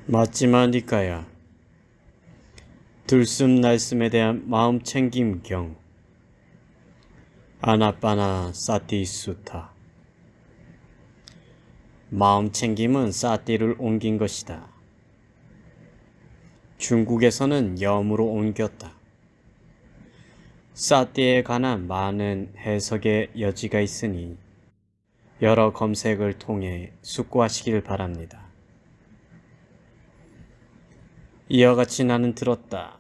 맞지만 니까야. 들숨날숨에 대한 마음챙김경. 아나빠나 사티수타. 마음챙김은 사티를 옮긴 것이다. 중국에서는 염으로 옮겼다. 사티에 관한 많은 해석의 여지가 있으니 여러 검색을 통해 숙고하시길 바랍니다. 이와 같이 나는 들었다.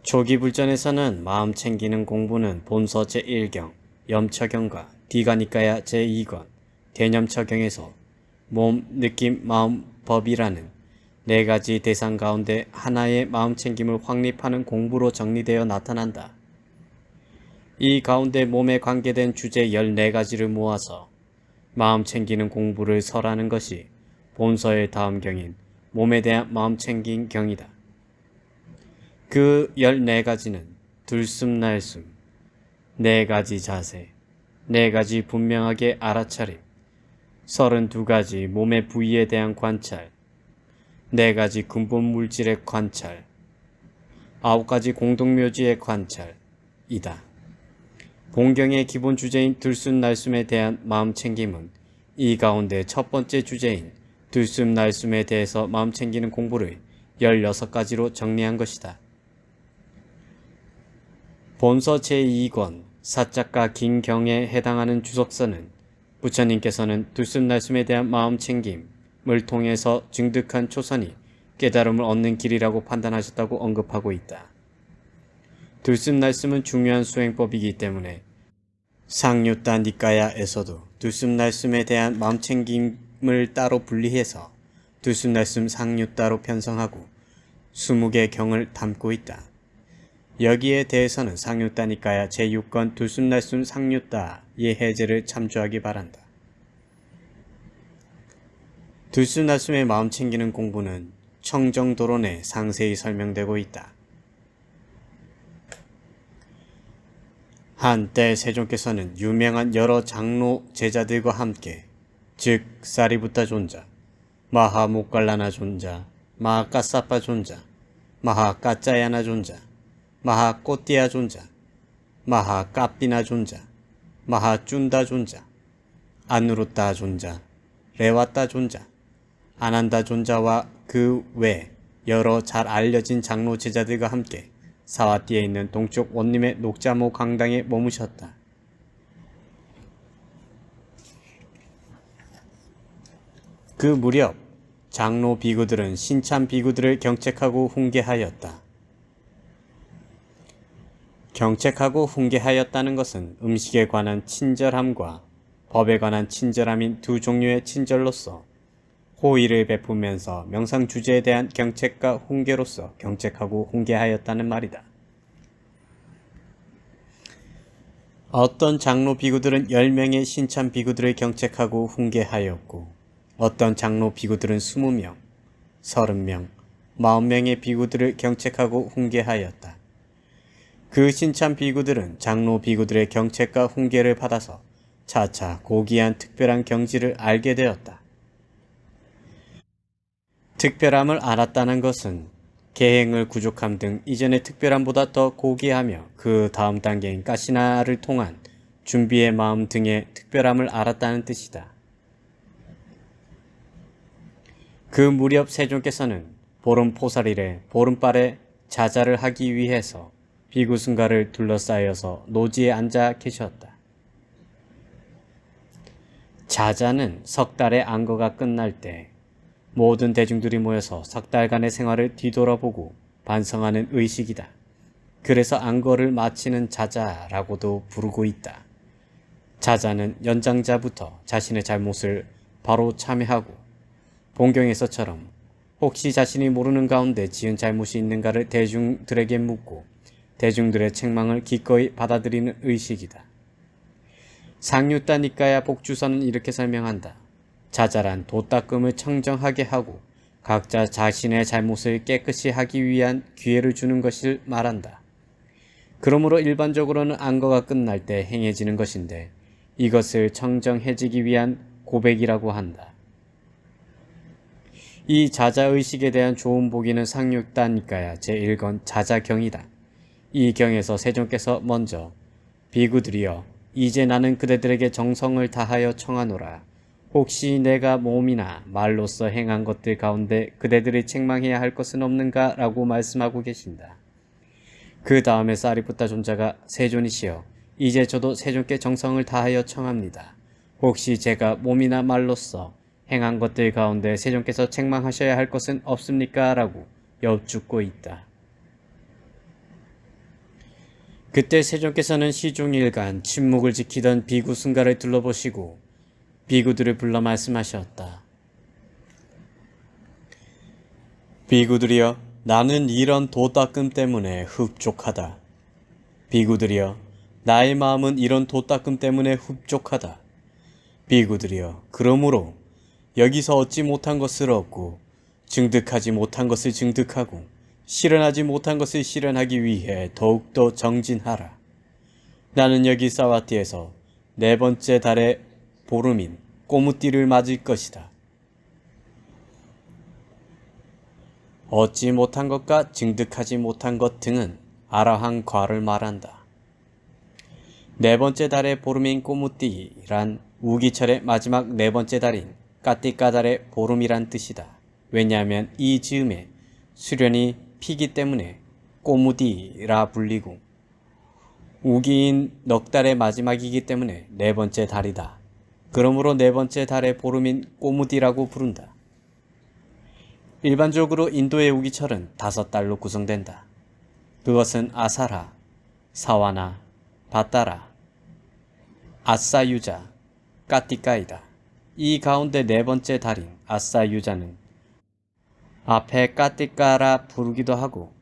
초기 불전에서는 마음 챙기는 공부는 본서 제1경, 염처경과 디가니까야 제2권, 대념처경에서 몸, 느낌, 마음, 법이라는 네 가지 대상 가운데 하나의 마음 챙김을 확립하는 공부로 정리되어 나타난다. 이 가운데 몸에 관계된 주제 14가지를 모아서 마음 챙기는 공부를 설하는 것이 본서의 다음 경인 몸에 대한 마음 챙긴 경이다. 그 14가지는 들숨날숨, 4가지 자세, 4가지 분명하게 알아차림, 32가지 몸의 부위에 대한 관찰, 4가지 근본 물질의 관찰, 9가지 공동묘지의 관찰이다. 본경의 기본 주제인 들숨날숨에 대한 마음 챙김은 이 가운데 첫 번째 주제인 들숨날숨에 대해서 마음 챙기는 공부를 16가지로 정리한 것이다. 본서 제2권 사작가 긴경에 해당하는 주석서는 부처님께서는 들숨날숨에 대한 마음 챙김을 통해서 증득한 초선이 깨달음을 얻는 길이라고 판단하셨다고 언급하고 있다. 들숨날숨은 중요한 수행법이기 때문에 상류따 니까야에서도 들숨날숨에 대한 마음챙김을 따로 분리해서 들숨날숨 상류따로 편성하고 20개 경을 담고 있다. 여기에 대해서는 상류따 니까야 제6권 들숨날숨 상류따의 해제를 참조하기 바란다. 들숨날숨의 마음챙기는 공부는 청정도론에 상세히 설명되고 있다. 한때 세종께서는 유명한 여러 장로 제자들과 함께 즉 사리부타 존자, 마하모갈라나 존자, 마하까사파 존자, 마하까짜야나 존자, 마하꼬띠아 존자, 마하까삐나 존자, 마하쭌다 존자, 아누루따 존자, 레와따 존자, 아난다 존자와 그 외 여러 잘 알려진 장로 제자들과 함께 사와띠에 있는 동쪽 원림의 녹자모 강당에 머무셨다. 그 무렵 장로 비구들은 신참 비구들을 경책하고 훈계하였다. 경책하고 훈계하였다는 것은 음식에 관한 친절함과 법에 관한 친절함인 두 종류의 친절로서 호의를 베푸면서 명상 주제에 대한 경책과 훈계로서 경책하고 훈계하였다는 말이다. 어떤 장로 비구들은 10명의 신참 비구들을 경책하고 훈계하였고 어떤 장로 비구들은 20명, 30명, 40명의 비구들을 경책하고 훈계하였다. 그 신참 비구들은 장로 비구들의 경책과 훈계를 받아서 차차 고귀한 특별한 경지를 알게 되었다. 특별함을 알았다는 것은 계행을 구족함 등 이전의 특별함보다 더 고귀하며 그 다음 단계인 까시나를 통한 준비의 마음 등의 특별함을 알았다는 뜻이다. 그 무렵 세종께서는 보름포살일에 보름발에 자자를 하기 위해서 비구승가를 둘러싸여서 노지에 앉아 계셨다. 자자는 석 달의 안거가 끝날 때 모든 대중들이 모여서 석 달간의 생활을 뒤돌아보고 반성하는 의식이다. 그래서 안거를 마치는 자자라고도 부르고 있다. 자자는 연장자부터 자신의 잘못을 바로 참회하고 본경에서처럼 혹시 자신이 모르는 가운데 지은 잘못이 있는가를 대중들에게 묻고 대중들의 책망을 기꺼이 받아들이는 의식이다. 상류따 니까야 복주서는 이렇게 설명한다. 자자란 도닦음을 청정하게 하고 각자 자신의 잘못을 깨끗이 하기 위한 기회를 주는 것을 말한다. 그러므로 일반적으로는 안거가 끝날 때 행해지는 것인데 이것을 청정해지기 위한 고백이라고 한다. 이 자자의식에 대한 좋은 보기는 상륙단가야 제1권 자자경이다. 이 경에서 세존께서 먼저 비구들이여 이제 나는 그대들에게 정성을 다하여 청하노라. 혹시 내가 몸이나 말로써 행한 것들 가운데 그대들이 책망해야 할 것은 없는가? 라고 말씀하고 계신다. 그 다음에 사리푸타 존자가 세존이시여 이제 저도 세존께 정성을 다하여 청합니다. 혹시 제가 몸이나 말로써 행한 것들 가운데 세존께서 책망하셔야 할 것은 없습니까? 라고 여쭙고 있다. 그때 세존께서는 시종일관 침묵을 지키던 비구 승가를 둘러보시고 비구들을 불러 말씀하셨다. 비구들이여 나는 이런 도닦음 때문에 흡족하다. 비구들이여 나의 마음은 이런 도닦음 때문에 흡족하다. 비구들이여 그러므로 여기서 얻지 못한 것을 얻고 증득하지 못한 것을 증득하고 실현하지 못한 것을 실현하기 위해 더욱더 정진하라. 나는 여기 사와티에서 네 번째 달의 보름인 꼬무띠를 맞을 것이다. 얻지 못한 것과 증득하지 못한 것 등은 아라한 과를 말한다. 네 번째 달의 보름인 꼬무띠란 우기철의 마지막 네 번째 달인 까띠까달의 보름이란 뜻이다. 왜냐하면 이 즈음에 수련이 피기 때문에 꼬무디라 불리고 우기인 넉 달의 마지막이기 때문에 네 번째 달이다. 그러므로 네 번째 달의 보름인 꼬무디라고 부른다. 일반적으로 인도의 우기철은 5달로 구성된다. 그것은 아사라, 사와나, 바따라, 아싸유자, 까띠까이다. 이 가운데 네 번째 달인 아싸유자는 앞에 까띠까라 부르기도 하고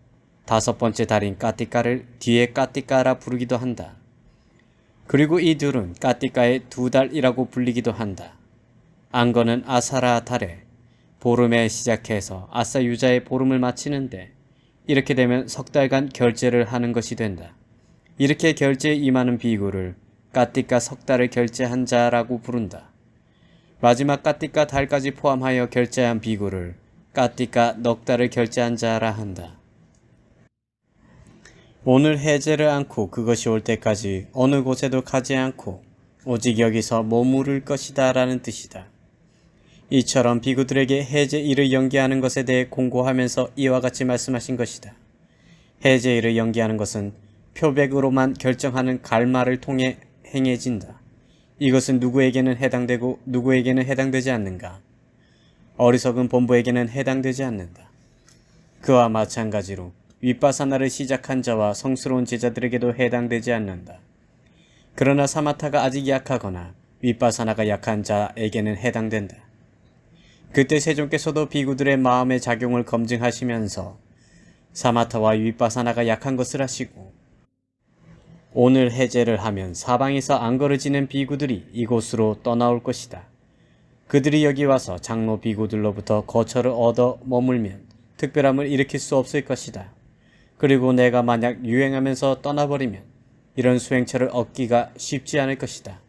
5번째 달인 까띠까를 뒤에 까띠까라 부르기도 한다. 그리고 이 둘은 까띠까의 2달이라고 불리기도 한다. 안거는 아사라 달에 보름에 시작해서 아싸유자의 보름을 마치는데 이렇게 되면 석 달간 결제를 하는 것이 된다. 이렇게 결제에 임하는 비구를 까띠까 석 달을 결제한 자라고 부른다. 마지막 까띠까 달까지 포함하여 결제한 비구를 까띠까 넉 달을 결제한 자라 한다. 오늘 해제를 않고 그것이 올 때까지 어느 곳에도 가지 않고 오직 여기서 머무를 것이다 라는 뜻이다. 이처럼 비구들에게 해제일을 연기하는 것에 대해 공고하면서 이와 같이 말씀하신 것이다. 해제일을 연기하는 것은 표백으로만 결정하는 갈마를 통해 행해진다. 이것은 누구에게는 해당되고 누구에게는 해당되지 않는가? 어리석은 본부에게는 해당되지 않는다. 그와 마찬가지로 윗바사나를 시작한 자와 성스러운 제자들에게도 해당되지 않는다. 그러나 사마타가 아직 약하거나 윗바사나가 약한 자에게는 해당된다. 그때 세존께서도 비구들의 마음의 작용을 검증하시면서 사마타와 윗바사나가 약한 것을 하시고 오늘 해제를 하면 사방에서 안거를 지낸 비구들이 이곳으로 떠나올 것이다. 그들이 여기 와서 장로 비구들로부터 거처를 얻어 머물면 특별함을 일으킬 수 없을 것이다. 그리고 내가 만약 유행하면서 떠나버리면 이런 수행처를 얻기가 쉽지 않을 것이다.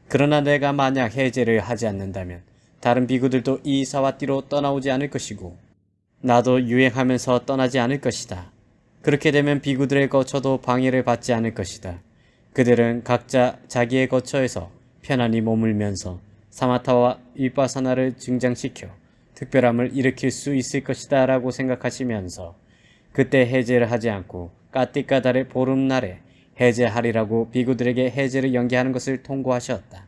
그러나 내가 만약 해제를 하지 않는다면 다른 비구들도 이 사와띠로 떠나오지 않을 것이고 나도 유행하면서 떠나지 않을 것이다. 그렇게 되면 비구들의 거처도 방해를 받지 않을 것이다. 그들은 각자 자기의 거처에서 편안히 머물면서 사마타와 윗바사나를 증장시켜 특별함을 일으킬 수 있을 것이다 라고 생각하시면서 그때 해제를 하지 않고 까띠까달의 보름날에 해제하리라고 비구들에게 해제를 연기하는 것을 통고하셨다.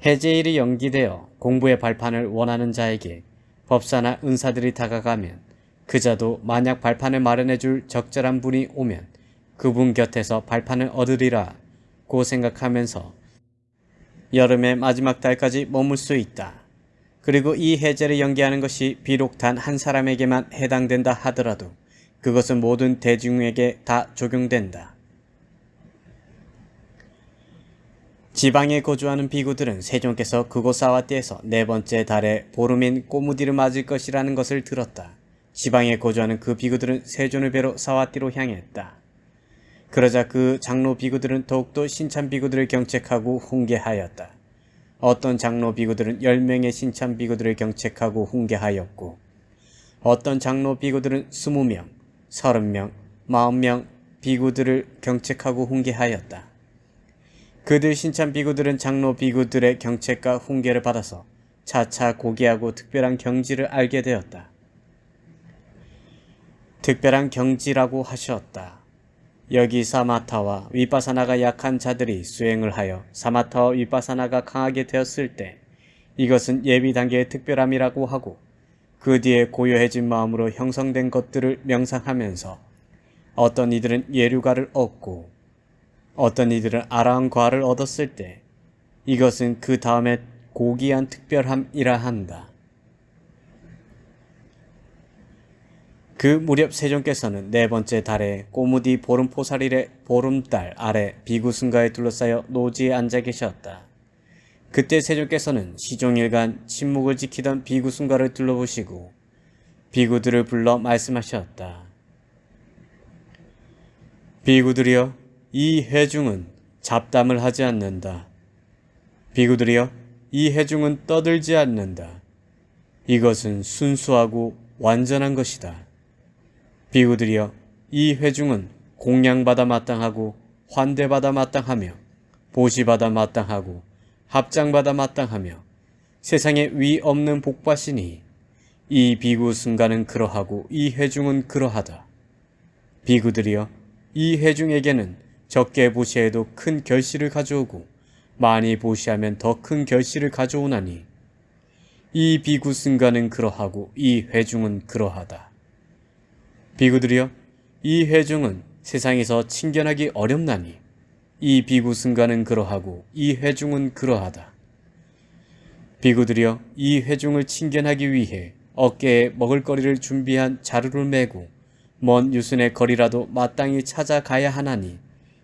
해제일이 연기되어 공부의 발판을 원하는 자에게 법사나 은사들이 다가가면 그 자도 만약 발판을 마련해 줄 적절한 분이 오면 그분 곁에서 발판을 얻으리라고 생각하면서 여름의 마지막 달까지 머물 수 있다. 그리고 이 해제를 연기하는 것이 비록 단 한 사람에게만 해당된다 하더라도 그것은 모든 대중에게 다 적용된다. 지방에 거주하는 비구들은 세존께서 그곳 사와띠에서 네 번째 달에 보름인 꼬무디를 맞을 것이라는 것을 들었다. 지방에 거주하는 그 비구들은 세존을 뵈러 사와띠로 향했다. 그러자 그 장로 비구들은 더욱더 신참 비구들을 경책하고 훈계하였다. 어떤 장로 비구들은 10명의 신참 비구들을 경책하고 훈계하였고 어떤 장로 비구들은 20명, 30명, 40명 비구들을 경책하고 훈계하였다. 그들 신참 비구들은 장로 비구들의 경책과 훈계를 받아서 차차 고귀하고 특별한 경지를 알게 되었다. 특별한 경지라고 하셨다. 여기 사마타와 위파사나가 약한 자들이 수행을 하여 사마타와 위파사나가 강하게 되었을 때 이것은 예비 단계의 특별함이라고 하고 그 뒤에 고요해진 마음으로 형성된 것들을 명상하면서 어떤 이들은 예류가를 얻고 어떤 이들은 아라한과를 얻었을 때 이것은 그 다음에 고귀한 특별함이라 한다. 그 무렵 세존께서는 네 번째 달에 꼬무디 보름포살일의 보름달 아래 비구승가에 둘러싸여 노지에 앉아 계셨다. 그때 세존께서는 시종일관 침묵을 지키던 비구승가를 둘러보시고 비구들을 불러 말씀하셨다. 비구들이여, 이 해중은 잡담을 하지 않는다. 비구들이여, 이 해중은 떠들지 않는다. 이것은 순수하고 완전한 것이다. 비구들이여, 이 회중은 공양받아 마땅하고 환대받아 마땅하며 보시받아 마땅하고 합장받아 마땅하며 세상에 위 없는 복바시니 이 비구 승가는 그러하고 이 회중은 그러하다. 비구들이여, 이 회중에게는 적게 보시해도 큰 결실을 가져오고 많이 보시하면 더 큰 결실을 가져오나니 이 비구 승가는 그러하고 이 회중은 그러하다. 비구들이여, 이 회중은 세상에서 친견하기 어렵나니 이 비구 승가는 그러하고 이 회중은 그러하다. 비구들이여, 이 회중을 친견하기 위해 어깨에 먹을거리를 준비한 자루를 메고 먼 유순의 거리라도 마땅히 찾아가야 하나니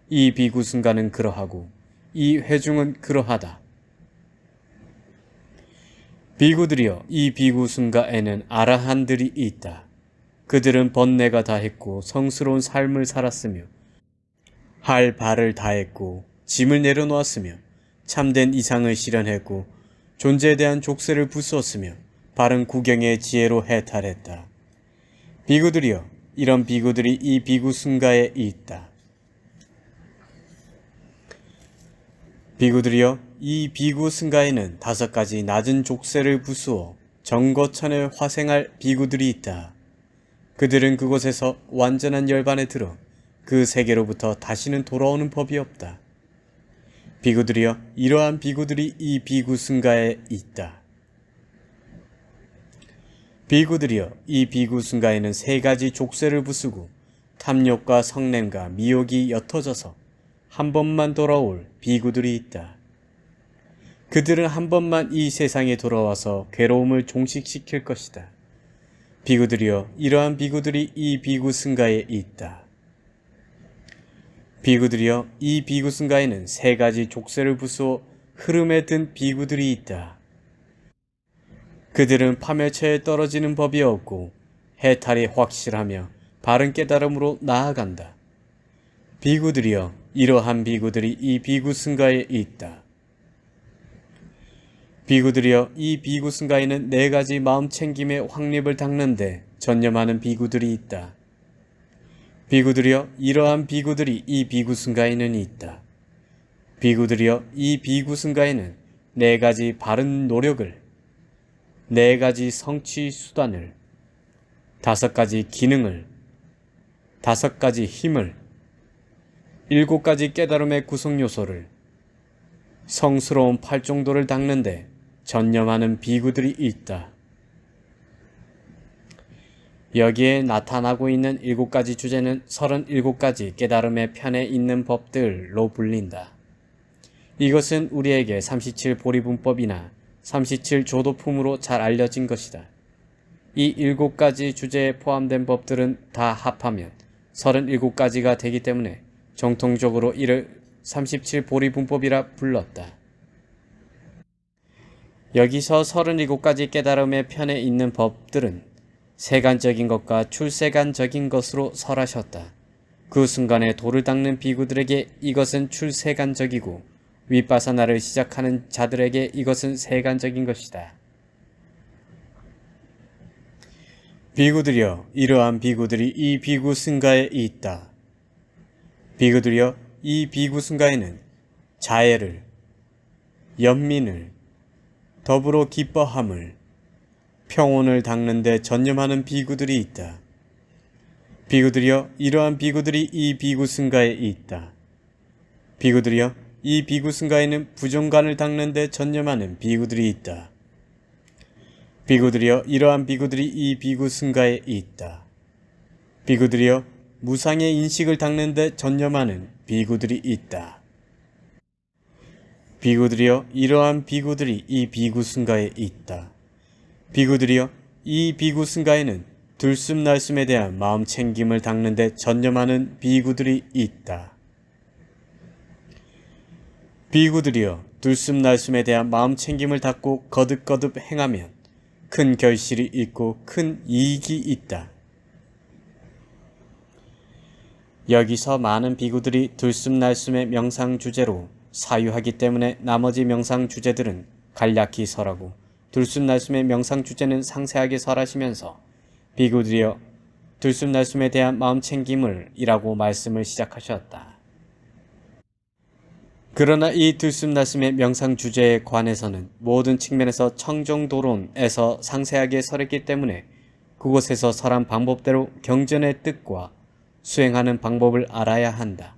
이 비구 승가는 그러하고 이 회중은 그러하다. 비구들이여, 이 비구 승가에는 아라한들이 있다. 그들은 번뇌가 다했고 성스러운 삶을 살았으며 할 바를 다했고 짐을 내려놓았으며 참된 이상을 실현했고 존재에 대한 족쇄를 부수었으며 바른 구경의 지혜로 해탈했다. 비구들이여, 이런 비구들이 이 비구 승가에 있다. 비구들이여, 이 비구 승가에는 5가지 낮은 족쇄를 부수어 정거천에 화생할 비구들이 있다. 그들은 그곳에서 완전한 열반에 들어 그 세계로부터 다시는 돌아오는 법이 없다. 비구들이여, 이러한 비구들이 이 비구 승가에 있다. 비구들이여, 이 비구 승가에는 3가지 족쇄를 부수고 탐욕과 성냄과 미혹이 옅어져서 한 번만 돌아올 비구들이 있다. 그들은 한 번만 이 세상에 돌아와서 괴로움을 종식시킬 것이다. 비구들이여, 이러한 비구들이 이 비구 승가에 있다. 비구들이여, 이 비구 승가에는 3가지 족쇄를 부수어 흐름에 든 비구들이 있다. 그들은 파멸처에 떨어지는 법이 없고 해탈이 확실하며 바른 깨달음으로 나아간다. 비구들이여, 이러한 비구들이 이 비구 승가에 있다. 비구들이여, 이 비구 승가에는 4가지 마음챙김의 확립을 닦는데 전념하는 비구들이 있다. 비구들이여, 이러한 비구들이 이 비구 승가에는 있다. 비구들이여, 이 비구 승가에는 4가지 바른 노력을, 4가지 성취 수단을, 5가지 기능을, 5가지 힘을, 7가지 깨달음의 구성 요소를, 성스러운 팔정도를 닦는데 전념하는 비구들이 있다. 여기에 나타나고 있는 7가지 주제는 37가지 깨달음의 편에 있는 법들로 불린다. 이것은 우리에게 37보리분법이나 37조도품으로 잘 알려진 것이다. 이 7가지 주제에 포함된 법들은 다 합하면 37가지가 되기 때문에 정통적으로 이를 37보리분법이라 불렀다. 여기서 37가지 깨달음의 편에 있는 법들은 세간적인 것과 출세간적인 것으로 설하셨다. 그 순간에 도를 닦는 비구들에게 이것은 출세간적이고 윗바사나를 시작하는 자들에게 이것은 세간적인 것이다. 비구들이여, 이러한 비구들이 이 비구 승가에 있다. 비구들이여, 이 비구 승가에는 자애를, 연민을, 더불어 기뻐함을, 평온을 닦는 데 전념하는 비구들이 있다. 비구들이여, 이러한 비구들이 이 비구 승가에 있다. 비구들이여, 이 비구 승가에는 부정관을 닦는 데 전념하는 비구들이 있다. 비구들이여, 이러한 비구들이 이 비구 승가에 있다. 비구들이여, 무상의 인식을 닦는 데 전념하는 비구들이 있다. 비구들이여, 이러한 비구들이 이 비구 승가에 있다. 비구들이여, 이 비구 승가에는 들숨날숨에 대한 마음 챙김을 닦는 데 전념하는 비구들이 있다. 비구들이여, 들숨날숨에 대한 마음 챙김을 닦고 거듭거듭 행하면 큰 결실이 있고 큰 이익이 있다. 여기서 많은 비구들이 들숨날숨의 명상 주제로 사유하기 때문에 나머지 명상 주제들은 간략히 설하고 들숨날숨의 명상 주제는 상세하게 설하시면서 비구들이여 들숨날숨에 대한 마음 챙김을 이라고 말씀을 시작하셨다. 그러나 이 들숨날숨의 명상 주제에 관해서는 모든 측면에서 청정도론에서 상세하게 설했기 때문에 그곳에서 설한 방법대로 경전의 뜻과 수행하는 방법을 알아야 한다.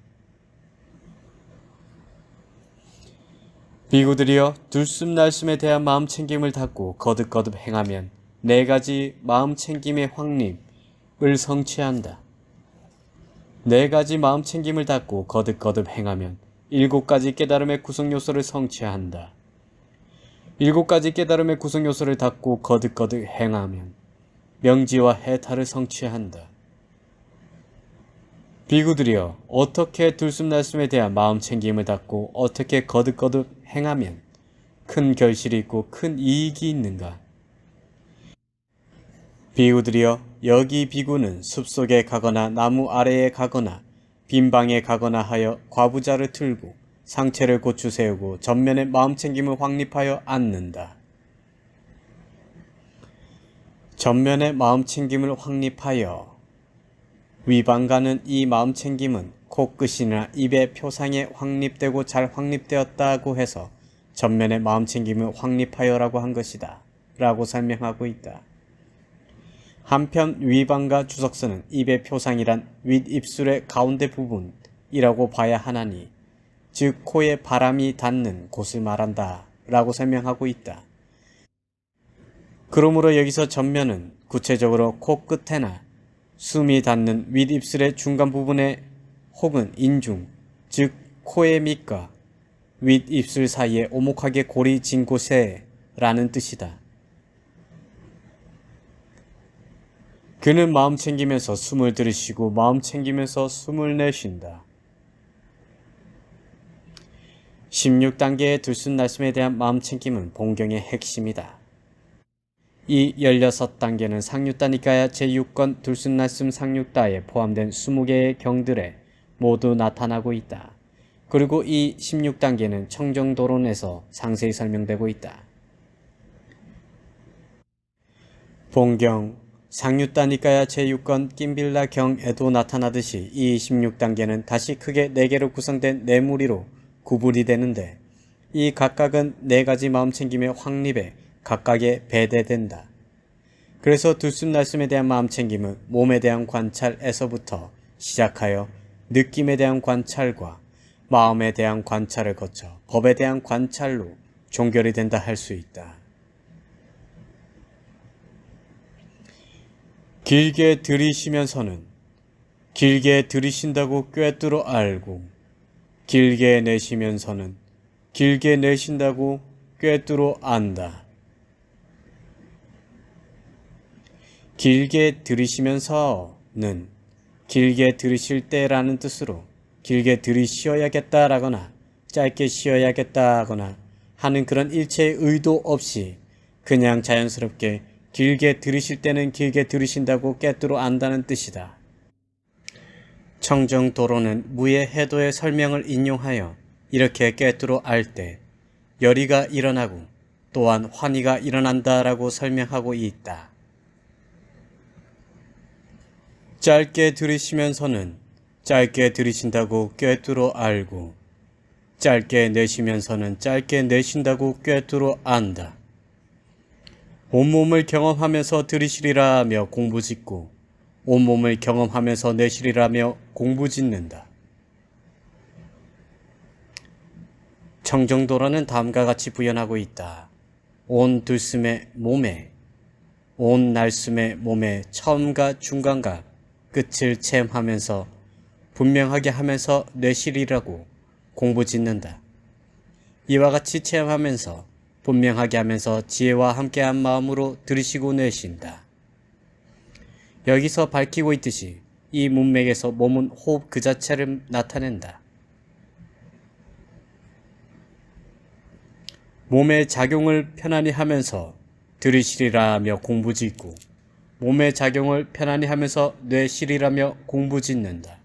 비구들이여, 들숨날숨에 대한 마음 챙김을 닦고 거듭거듭 행하면 4가지 마음 챙김의 확립을 성취한다. 4가지 마음 챙김을 닦고 거듭거듭 행하면 7가지 깨달음의 구성요소를 성취한다. 7가지 깨달음의 구성요소를 닦고 거듭거듭 행하면 명지와 해탈을 성취한다. 비구들이여, 어떻게 들숨날숨에 대한 마음 챙김을 닦고 어떻게 거듭거듭 행하면 큰 결실이 있고 큰 이익이 있는가? 비구들이여, 여기 비구는 숲속에 가거나 나무 아래에 가거나 빈방에 가거나 하여 과부자를 틀고 상체를 고추 세우고 전면에 마음 챙김을 확립하여 앉는다. 전면에 마음 챙김을 확립하여 위방가는 이 마음 챙김은 코끝이나 입의 표상에 확립되고 잘 확립되었다고 해서 전면에 마음 챙김을 확립하여라고 한 것이다 라고 설명하고 있다. 한편 위방가 주석서는 입의 표상이란 윗입술의 가운데 부분이라고 봐야 하나니 즉 코에 바람이 닿는 곳을 말한다 라고 설명하고 있다. 그러므로 여기서 전면은 구체적으로 코끝에나 숨이 닿는 윗입술의 중간 부분에 혹은 인중, 즉 코의 밑과 윗입술 사이에 오목하게 골이 진 곳에 라는 뜻이다. 그는 마음 챙기면서 숨을 들이쉬고 마음 챙기면서 숨을 내쉰다. 16단계의 들숨날숨에 대한 마음 챙김은 본경의 핵심이다. 이 16단계는 상유다니까야 제6권 들숨날숨 상육다에 포함된 20개의 경들에 모두 나타나고 있다. 그리고 이 16단계는 청정도론에서 상세히 설명되고 있다. 본경 상유다니까야 제6권 낀빌라 경에도 나타나듯이 이 16단계는 다시 크게 4개로 구성된 4무리로 구분이 되는데 이 각각은 4가지 마음챙김의 확립에 각각에 배대된다. 그래서 들숨날숨에 대한 마음챙김은 몸에 대한 관찰에서부터 시작하여 느낌에 대한 관찰과 마음에 대한 관찰을 거쳐 법에 대한 관찰로 종결이 된다 할 수 있다. 길게 들이쉬면서는 길게 들이쉰다고 꿰뚫어 알고 길게 내쉬면서는 길게 내쉰다고 꿰뚫어 안다. 길게 들이쉬면서는 길게 들이쉴 때라는 뜻으로 길게 들이쉬어야겠다라거나 짧게 쉬어야겠다거나 하는 그런 일체의 의도 없이 그냥 자연스럽게 길게 들이쉴 때는 길게 들이쉰다고 꿰뚫어 안다는 뜻이다. 청정도로는 무의 해도의 설명을 인용하여 이렇게 꿰뚫어 알 때 열의가 일어나고 또한 환희가 일어난다라고 설명하고 있다. 짧게 들이쉬면서는 짧게 들이쉰다고 꿰뚫어 알고, 짧게 내쉬면서는 짧게 내쉰다고 꿰뚫어 안다. 온몸을 경험하면서 들이쉬리라 하며 공부짓고 온몸을 경험하면서 내쉬리라 하며 공부짓는다. 청정도로는 다음과 같이 부연하고 있다. 온 들숨의 몸에, 온 날숨의 몸에 처음과 중간과 끝을 체험하면서 분명하게 하면서 내쉬리라고 공부짓는다. 이와 같이 체험하면서 분명하게 하면서 지혜와 함께한 마음으로 들이쉬고 내쉰다. 여기서 밝히고 있듯이 이 문맥에서 몸은 호흡 그 자체를 나타낸다. 몸의 작용을 편안히 하면서 들이쉬리라 하며 공부짓고 몸의 작용을 편안히 하면서 내쉬리라며 공부짓는다.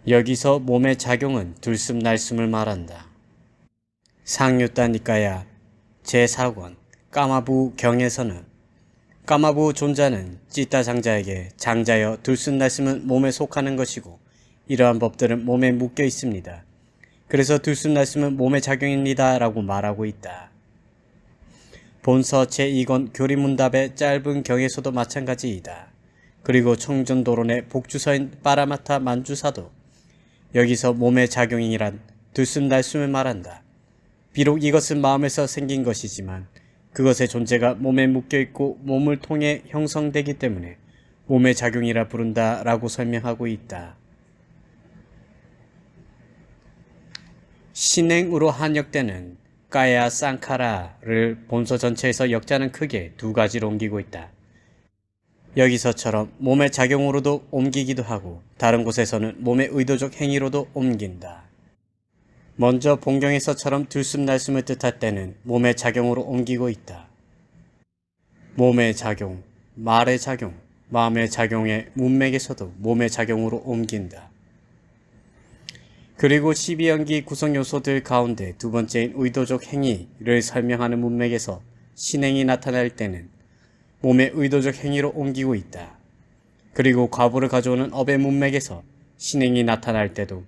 여기서 몸의 작용은 들숨 날숨을 말한다. 상유따니까야 제4권 까마부 경에서는 까마부 존자는 찌따 장자에게 장자여 들숨 날숨은 몸에 속하는 것이고 이러한 법들은 몸에 묶여 있습니다. 그래서 들숨 날숨은 몸의 작용입니다 라고 말하고 있다. 본서 제2권 교리문답의 짧은 경에서도 마찬가지이다. 그리고 청전도론의 복주서인 빠라마타 만주사도 여기서 몸의 작용이란 들숨 날숨을 말한다. 비록 이것은 마음에서 생긴 것이지만 그것의 존재가 몸에 묶여있고 몸을 통해 형성되기 때문에 몸의 작용이라 부른다 라고 설명하고 있다. 신행으로 한역되는 까야 쌍카라를 본서 전체에서 역자는 크게 두 가지로 옮기고 있다. 여기서처럼 몸의 작용으로도 옮기기도 하고 다른 곳에서는 몸의 의도적 행위로도 옮긴다. 먼저 본경에서처럼 들숨 날숨을 뜻할 때는 몸의 작용으로 옮기고 있다. 몸의 작용, 말의 작용, 마음의 작용의 문맥에서도 몸의 작용으로 옮긴다. 그리고 12연기 구성 요소들 가운데 두 번째인 의도적 행위를 설명하는 문맥에서 신행이 나타날 때는 몸의 의도적 행위로 옮기고 있다. 그리고 과부를 가져오는 업의 문맥에서 신행이 나타날 때도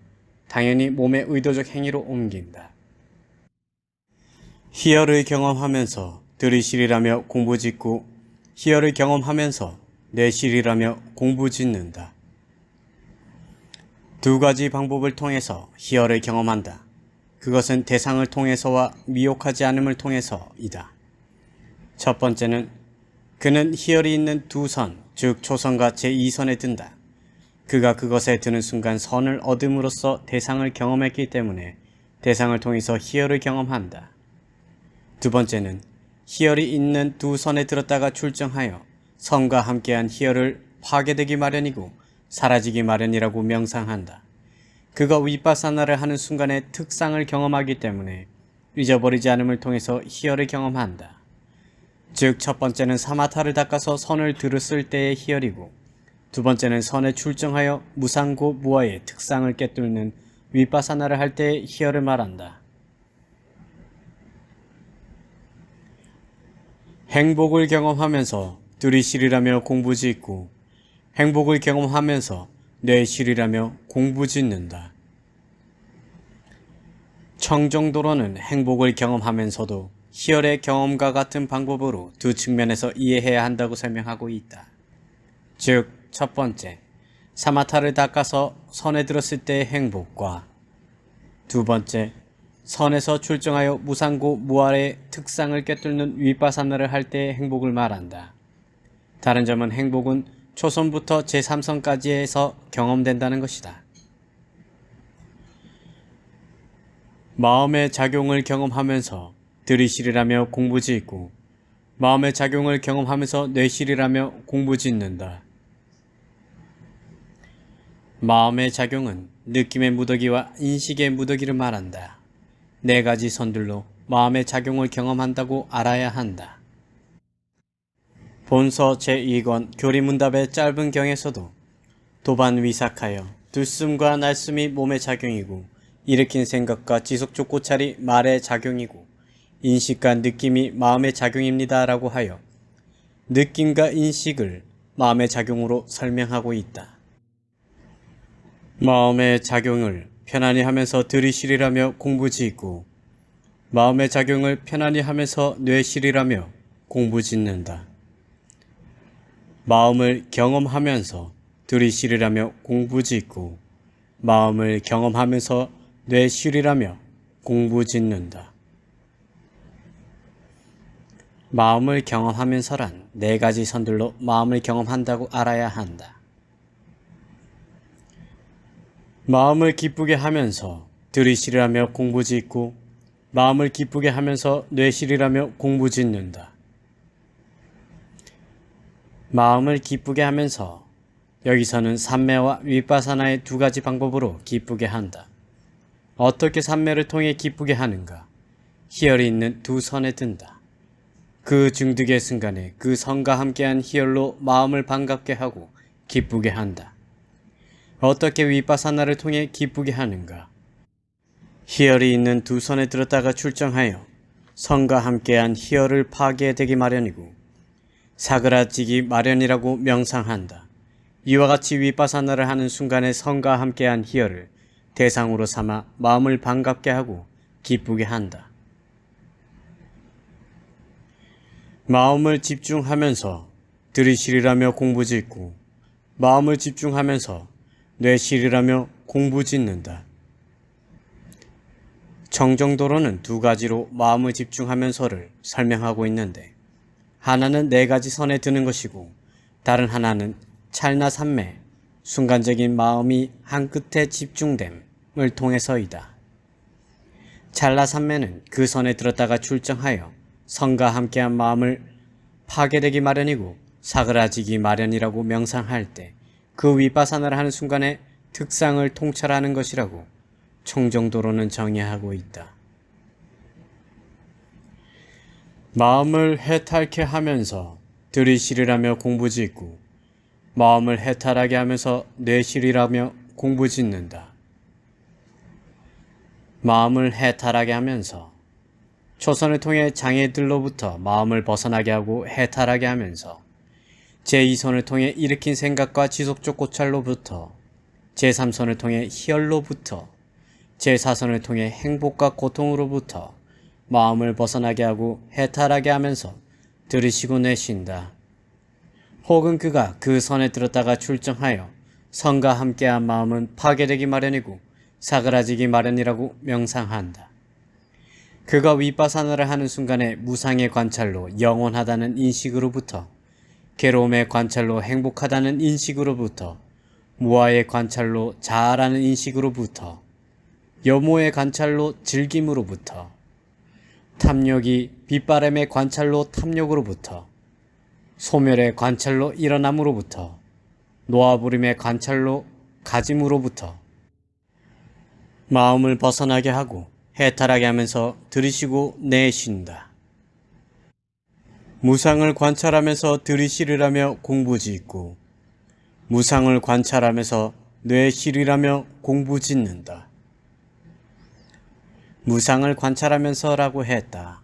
당연히 몸의 의도적 행위로 옮긴다. 희열을 경험하면서 들이쉬리라며 공부짓고 희열을 경험하면서 내쉬리라며 공부짓는다. 두 가지 방법을 통해서 희열을 경험한다. 그것은 대상을 통해서와 미혹하지 않음을 통해서이다. 첫 번째는 그는 희열이 있는 두 선, 즉 초선과 제2선에 든다. 그가 그것에 드는 순간 선을 얻음으로써 대상을 경험했기 때문에 대상을 통해서 희열을 경험한다. 두 번째는 희열이 있는 두 선에 들었다가 출정하여 선과 함께한 희열을 파괴되기 마련이고 사라지기 마련이라고 명상한다. 그가 위파사나를 하는 순간의 특상을 경험하기 때문에 잊어버리지 않음을 통해서 희열을 경험한다. 즉 첫 번째는 사마타를 닦아서 선을 들었을 때의 희열이고 두 번째는 선에 출정하여 무상고 무아의 특상을 꿰뚫는 위파사나를 할 때의 희열을 말한다. 행복을 경험하면서 들이쉬리라며 공부짓고 행복을 경험하면서 내쉬리라며 공부짓는다. 청정도로는 행복을 경험하면서도 희열의 경험과 같은 방법으로 두 측면에서 이해해야 한다고 설명하고 있다. 즉, 첫 번째, 사마타를 닦아서 선에 들었을 때의 행복과 두 번째, 선에서 출정하여 무상고 무아의 특상을 꿰뚫는 위파사나를 할 때의 행복을 말한다. 다른 점은 행복은 초선부터 제3선까지에서 경험된다는 것이다. 마음의 작용을 경험하면서 들이쉬리라며 공부짓고 마음의 작용을 경험하면서 내쉬리라며 공부짓는다. 마음의 작용은 느낌의 무더기와 인식의 무더기를 말한다. 네 가지 선들로 마음의 작용을 경험한다고 알아야 한다. 본서 제2권 교리문답의 짧은 경에서도 도반 위삭하여 들숨과 날숨이 몸의 작용이고 일으킨 생각과 지속적 고찰이 말의 작용이고 인식과 느낌이 마음의 작용입니다 라고 하여 느낌과 인식을 마음의 작용으로 설명하고 있다. 마음의 작용을 편안히 하면서 들이쉬리라며 공부짓고 마음의 작용을 편안히 하면서 뇌쉬리라며 공부짓는다. 마음을 경험하면서 들이쉬리라며 공부짓고 마음을 경험하면서 뇌쉬리라며 공부짓는다. 마음을 경험하면서란 네 가지 선들로 마음을 경험한다고 알아야 한다. 마음을 기쁘게 하면서 들이쉬리라며 공부짓고 마음을 기쁘게 하면서 뇌쉬리라며 공부짓는다. 마음을 기쁘게 하면서 여기서는 삼매와 윗바사나의 두 가지 방법으로 기쁘게 한다. 어떻게 삼매를 통해 기쁘게 하는가? 희열이 있는 두 선에 든다. 그 중득의 순간에 그 선과 함께한 희열로 마음을 반갑게 하고 기쁘게 한다. 어떻게 윗바사나를 통해 기쁘게 하는가? 희열이 있는 두 선에 들었다가 출정하여 선과 함께한 희열을 파괴되기 마련이고 사그라지기 마련이라고 명상한다. 이와 같이 윗바사나를 하는 순간에 선과 함께한 희열을 대상으로 삼아 마음을 반갑게 하고 기쁘게 한다. 마음을 집중하면서 들이쉬리라며 공부짓고 마음을 집중하면서 뇌쉬리라며 공부짓는다. 정정도로는 두 가지로 마음을 집중하면서를 설명하고 있는데 하나는 네 가지 선에 드는 것이고 다른 하나는 찰나삼매, 순간적인 마음이 한 끝에 집중됨을 통해서이다. 찰나삼매는 그 선에 들었다가 출정하여 선과 함께한 마음을 파괴되기 마련이고 사그라지기 마련이라고 명상할 때 그 윗바사나를 하는 순간에 특상을 통찰하는 것이라고 총정도로는 정의하고 있다. 마음을 해탈케 하면서 들이쉬리라며 공부짓고 마음을 해탈하게 하면서 뇌쉬리라며 공부짓는다. 마음을 해탈하게 하면서 초선을 통해 장애들로부터 마음을 벗어나게 하고 해탈하게 하면서 제2선을 통해 일으킨 생각과 지속적 고찰로부터 제3선을 통해 희열로부터 제4선을 통해 행복과 고통으로부터 마음을 벗어나게 하고 해탈하게 하면서 들이쉬고 내쉰다. 혹은 그가 그 선에 들었다가 출정하여 선과 함께한 마음은 파괴되기 마련이고 사그라지기 마련이라고 명상한다. 그가 윗바사나를 하는 순간에 무상의 관찰로 영원하다는 인식으로부터 괴로움의 관찰로 행복하다는 인식으로부터 무아의 관찰로 자아라는 인식으로부터 여모의 관찰로 즐김으로부터 탐욕이 빗바람의 관찰로 탐욕으로부터 소멸의 관찰로 일어남으로부터 놓아부림의 관찰로 가짐으로부터 마음을 벗어나게 하고 해탈하게 하면서 들이쉬고 내쉰다. 무상을 관찰하면서 들이쉬리라며 공부짓고 무상을 관찰하면서 뇌쉬리라며 공부짓는다. 무상을 관찰하면서라고 했다.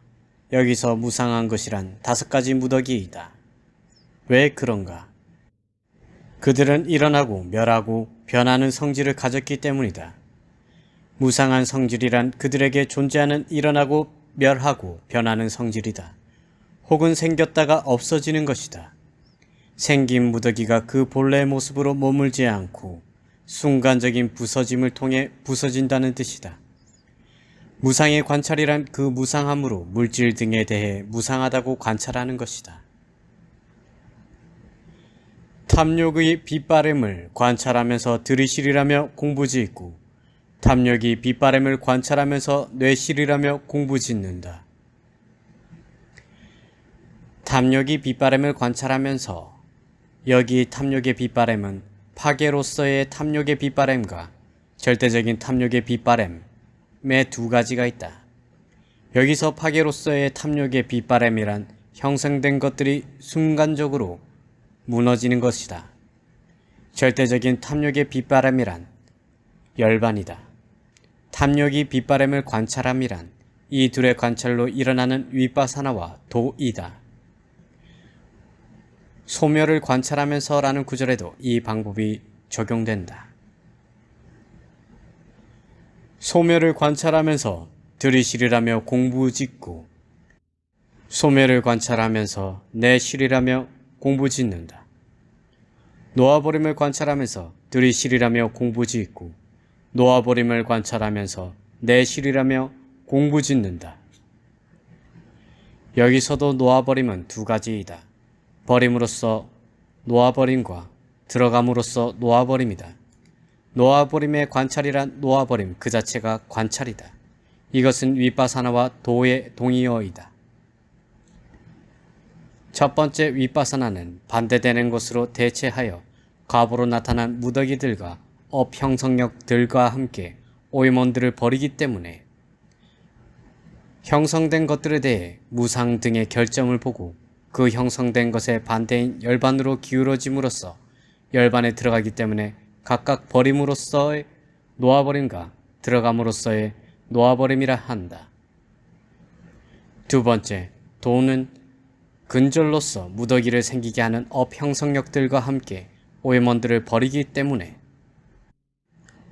여기서 무상한 것이란 5가지 무더기이다. 왜 그런가? 그들은 일어나고 멸하고 변하는 성질을 가졌기 때문이다. 무상한 성질이란 그들에게 존재하는 일어나고 멸하고 변하는 성질이다. 혹은 생겼다가 없어지는 것이다. 생긴 무더기가 그 본래의 모습으로 머물지 않고 순간적인 부서짐을 통해 부서진다는 뜻이다. 무상의 관찰이란 그 무상함으로 물질 등에 대해 무상하다고 관찰하는 것이다. 탐욕의 빗바람을 관찰하면서 들이쉬리라며 공부짓고 탐욕이 빗바람을 관찰하면서 뇌쉬리라며 공부짓는다. 탐욕이 빗바람을 관찰하면서 여기 탐욕의 빗바람은 파괴로서의 탐욕의 빗바람과 절대적인 탐욕의 빗바람의 두 가지가 있다. 여기서 파괴로서의 탐욕의 빗바람이란 형성된 것들이 순간적으로 무너지는 것이다. 절대적인 탐욕의 빗바람이란 열반이다. 탐욕이 빗바람을 관찰함이란 이 둘의 관찰로 일어나는 위빠사나와 도이다. 소멸을 관찰하면서 라는 구절에도 이 방법이 적용된다. 소멸을 관찰하면서 들이쉬리라며 공부짓고 소멸을 관찰하면서 내쉬리라며 공부짓는다. 놓아버림을 관찰하면서 들이쉬리라며 공부짓고 놓아버림을 관찰하면서 내쉬리라며 공부짓는다. 여기서도 놓아버림은 두 가지이다. 버림으로써 놓아버림과 들어감으로써 놓아버림이다. 놓아버림의 관찰이란 놓아버림 그 자체가 관찰이다. 이것은 위빠사나와 도의 동의어이다. 첫 번째 위빠사나는 반대되는 것으로 대체하여 과보로 나타난 무더기들과 업형성력들과 함께 오이몬들을 버리기 때문에 형성된 것들에 대해 무상 등의 결점을 보고 그 형성된 것의 반대인 열반으로 기울어짐으로써 열반에 들어가기 때문에 각각 버림으로써의 놓아버림과 들어감으로써의 놓아버림이라 한다. 두 번째, 도는 근절로서 무더기를 생기게 하는 업형성력들과 함께 오이몬들을 버리기 때문에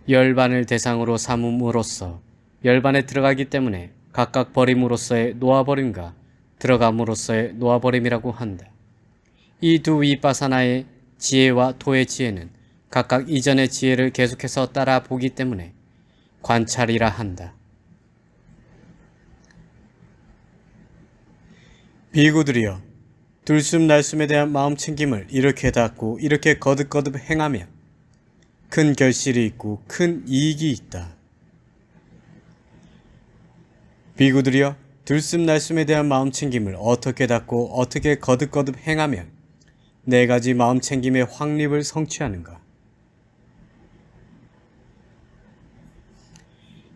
열반을 대상으로 삼음으로써 열반에 들어가기 때문에 각각 버림으로써의 놓아버림과 들어감으로써의 놓아버림이라고 한다. 이 두 위빠사나의 지혜와 토의 지혜는 각각 이전의 지혜를 계속해서 따라 보기 때문에 관찰이라 한다. 비구들이여, 들숨날숨에 대한 마음챙김을 이렇게 닫고 이렇게 거듭거듭 행하며 큰 결실이 있고 큰 이익이 있다. 비구들이여, 들숨날숨에 대한 마음챙김을 어떻게 닫고 어떻게 거듭거듭 행하면 네 가지 마음챙김의 확립을 성취하는가?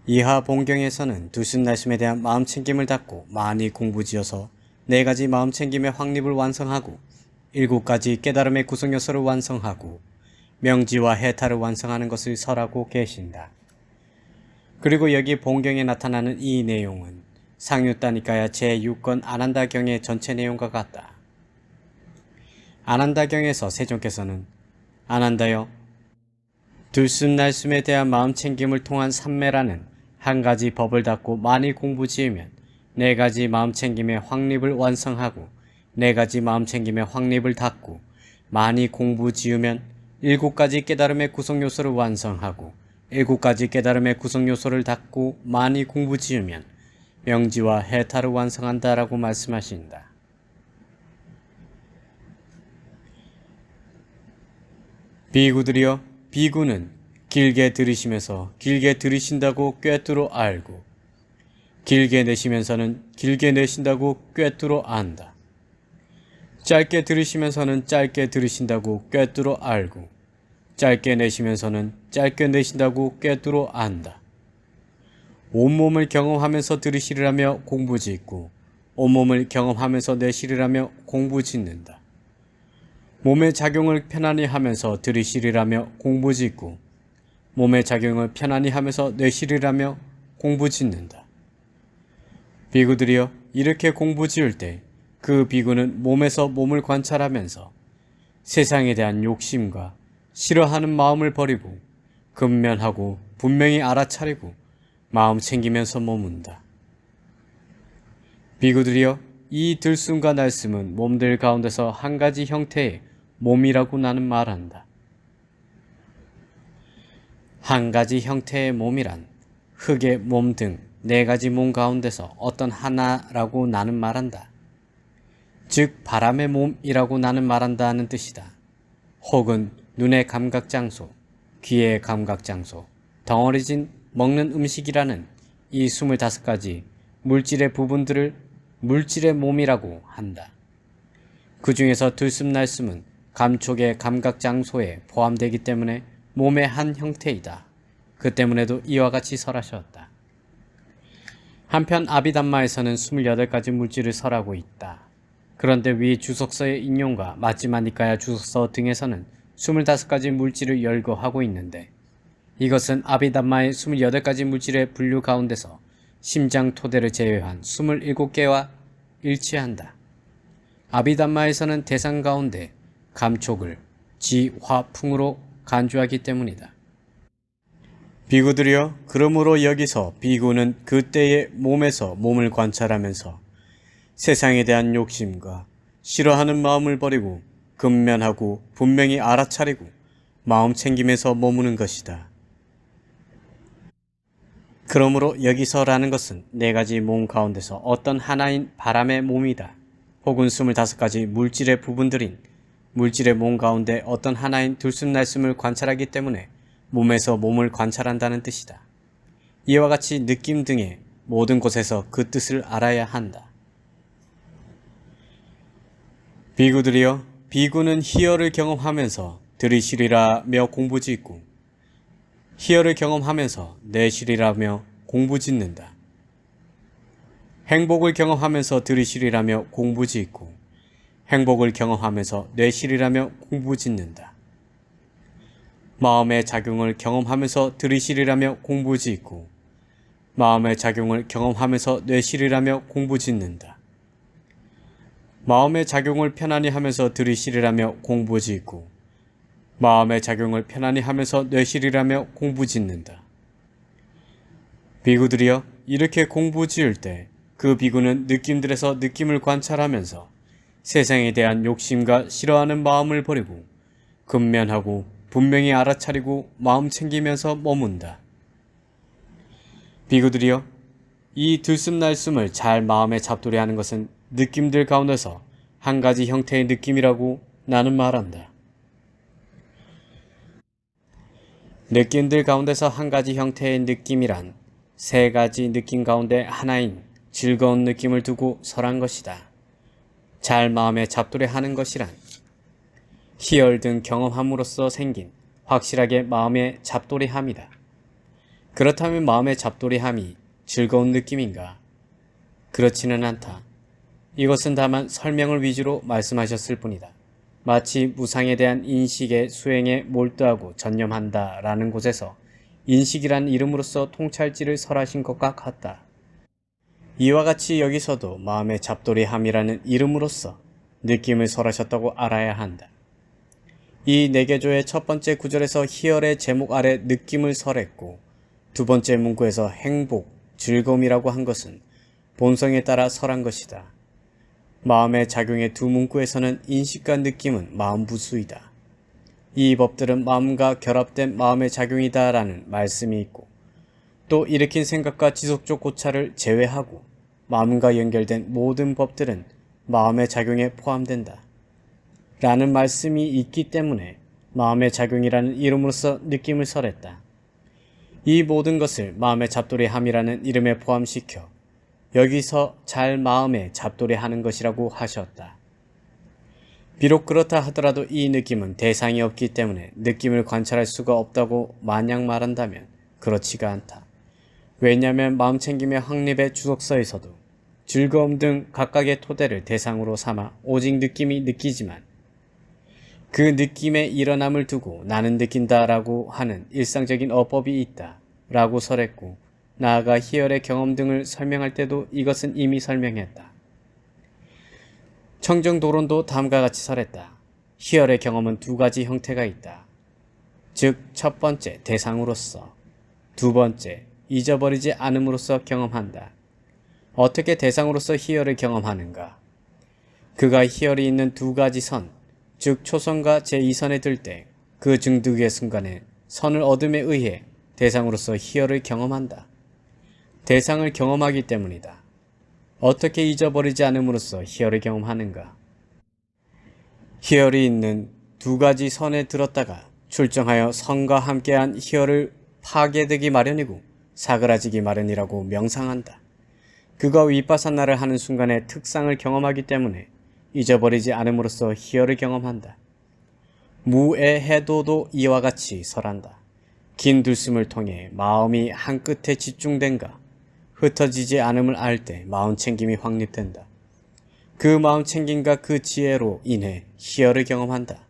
이하 본경에서는 들숨날숨에 대한 마음챙김을 닫고 많이 공부지어서 네 가지 마음챙김의 확립을 완성하고 7가지 깨달음의 구성요소를 완성하고 명지와 해탈을 완성하는 것을 설하고 계신다. 그리고 여기 본경에 나타나는 이 내용은 상유따니까야 제6권 아난다경의 전체 내용과 같다. 아난다경에서 세존께서는 아난다여, 들숨날숨에 대한 마음챙김을 통한 삼매라는 한 가지 법을 닫고 많이 공부지으면 네 가지 마음챙김의 확립을 완성하고 네 가지 마음챙김의 확립을 닫고 많이 공부지으면 7가지 깨달음의 구성요소를 완성하고 7가지 깨달음의 구성요소를 닫고 많이 공부지으면 명지와 해탈을 완성한다라고 말씀하신다. 비구들이여, 비구는 길게 들으시면서 길게 들으신다고 꿰뚫어 알고 길게 내쉬면서는 길게 내쉰다고 꿰뚫어 안다. 짧게 들으시면서는 짧게 들으신다고 꿰뚫어 알고 짧게 내쉬면서는 짧게 내쉰다고 꿰뚫어 안다. 온몸을 경험하면서 들으시리라며 공부짓고 온몸을 경험하면서 내쉬리라며 공부짓는다. 몸의 작용을 편안히 하면서 들으시리라며 공부짓고 몸의 작용을 편안히 하면서 내쉬리라며 공부짓는다. 비구들이여, 이렇게 공부지을 때 그 비구는 몸에서 몸을 관찰하면서 세상에 대한 욕심과 싫어하는 마음을 버리고 근면하고 분명히 알아차리고 마음 챙기면서 머문다. 비구들이여, 이 들숨과 날숨은 몸들 가운데서 한 가지 형태의 몸이라고 나는 말한다. 한 가지 형태의 몸이란 흙의 몸 등 네 가지 몸 가운데서 어떤 하나라고 나는 말한다. 즉 바람의 몸이라고 나는 말한다 하는 뜻이다. 혹은 눈의 감각장소, 귀의 감각장소, 덩어리진 먹는 음식이라는 이 25가지 물질의 부분들을 물질의 몸이라고 한다. 그 중에서 들숨날숨은 감촉의 감각장소에 포함되기 때문에 몸의 한 형태이다. 그 때문에도 이와 같이 설하셨다. 한편 아비담마에서는 28가지 물질을 설하고 있다. 그런데 위 주석서의 인용과 마지마니까야 주석서 등에서는 25가지 물질을 열거하고 있는데 이것은 아비담마의 28가지 물질의 분류 가운데서 심장 토대를 제외한 27개와 일치한다. 아비담마에서는 대상 가운데 감촉을 지, 화, 풍으로 간주하기 때문이다. 비구들이여, 그러므로 여기서 비구는 그때의 몸에서 몸을 관찰하면서 세상에 대한 욕심과 싫어하는 마음을 버리고 근면하고 분명히 알아차리고 마음 챙김에서 머무는 것이다. 그러므로 여기서라는 것은 4가지 몸 가운데서 어떤 하나인 바람의 몸이다. 혹은 25가지 물질의 부분들인 물질의 몸 가운데 어떤 하나인 들숨날숨을 관찰하기 때문에 몸에서 몸을 관찰한다는 뜻이다. 이와 같이 느낌 등의 모든 곳에서 그 뜻을 알아야 한다. 비구들이여, 비구는 희열을 경험하면서 들이쉬리라며 공부짓고 희열을 경험하면서 내쉬리라며 공부짓는다. 행복을 경험하면서 들이쉬리라며 공부짓고 행복을 경험하면서 내쉬리라며 공부짓는다. 마음의 작용을 경험하면서 들이쉬리라며 공부짓고 마음의 작용을 경험하면서 내쉬리라며 공부짓는다. 마음의 작용을 편안히 하면서 들이쉬리라며 공부짓고 마음의 작용을 편안히 하면서 내쉬리라며 공부짓는다. 비구들이여, 이렇게 공부지을 때 그 비구는 느낌들에서 느낌을 관찰하면서 세상에 대한 욕심과 싫어하는 마음을 버리고 근면하고 분명히 알아차리고 마음 챙기면서 머문다. 비구들이여, 이 들숨날숨을 잘 마음에 잡돌이하는 것은 느낌들 가운데서 한 가지 형태의 느낌이라고 나는 말한다. 느낌들 가운데서 한 가지 형태의 느낌이란 3가지 느낌 가운데 하나인 즐거운 느낌을 두고 설한 것이다. 잘 마음에 잡돌이하는 것이란 희열 등 경험함으로써 생긴 확실하게 마음에 잡돌이함이다. 그렇다면 마음의 잡돌이함이 즐거운 느낌인가? 그렇지는 않다. 이것은 다만 설명을 위주로 말씀하셨을 뿐이다. 마치 무상에 대한 인식의 수행에 몰두하고 전념한다 라는 곳에서 인식이란 이름으로써 통찰지를 설하신 것과 같다. 이와 같이 여기서도 마음의 잡돌이함이라는 이름으로써 느낌을 설하셨다고 알아야 한다. 이 4개조의 첫 번째 구절에서 희열의 제목 아래 느낌을 설했고 두 번째 문구에서 행복, 즐거움이라고 한 것은 본성에 따라 설한 것이다. 마음의 작용의 두 문구에서는 인식과 느낌은 마음부수이다. 이 법들은 마음과 결합된 마음의 작용이다 라는 말씀이 있고 또 일으킨 생각과 지속적 고찰을 제외하고 마음과 연결된 모든 법들은 마음의 작용에 포함된다. 라는 말씀이 있기 때문에 마음의 작용이라는 이름으로써 느낌을 설했다. 이 모든 것을 마음의 잡돌이함이라는 이름에 포함시켜 여기서 잘 마음에 잡돌이하는 것이라고 하셨다. 비록 그렇다 하더라도 이 느낌은 대상이 없기 때문에 느낌을 관찰할 수가 없다고 마냥 말한다면 그렇지가 않다. 왜냐하면 마음챙김의 확립의 주석서에서도 즐거움 등 각각의 토대를 대상으로 삼아 오직 느낌이 느끼지만 그 느낌의 일어남을 두고 나는 느낀다라고 하는 일상적인 어법이 있다 라고 설했고 나아가 희열의 경험 등을 설명할 때도 이것은 이미 설명했다. 청정도론도 다음과 같이 설했다. 희열의 경험은 2가지 형태가 있다. 즉 첫 번째 대상으로서, 두 번째 잊어버리지 않음으로써 경험한다. 어떻게 대상으로서 희열을 경험하는가? 그가 희열이 있는 2가지 선, 즉 초선과 제2선에 들 때 그 증득의 순간에 선을 얻음에 의해 대상으로서 희열을 경험한다. 대상을 경험하기 때문이다. 어떻게 잊어버리지 않음으로써 희열을 경험하는가? 희열이 있는 2가지 선에 들었다가 출정하여 선과 함께한 희열을 파괴되기 마련이고 사그라지기 마련이라고 명상한다. 그가 윗바사나를 하는 순간에 특상을 경험하기 때문에 잊어버리지 않음으로써 희열을 경험한다. 무애해도도 이와 같이 설한다. 긴 들숨을 통해 마음이 한 끝에 집중된가 흩어지지 않음을 알 때 마음챙김이 확립된다. 그 마음챙김과 그 지혜로 인해 희열을 경험한다.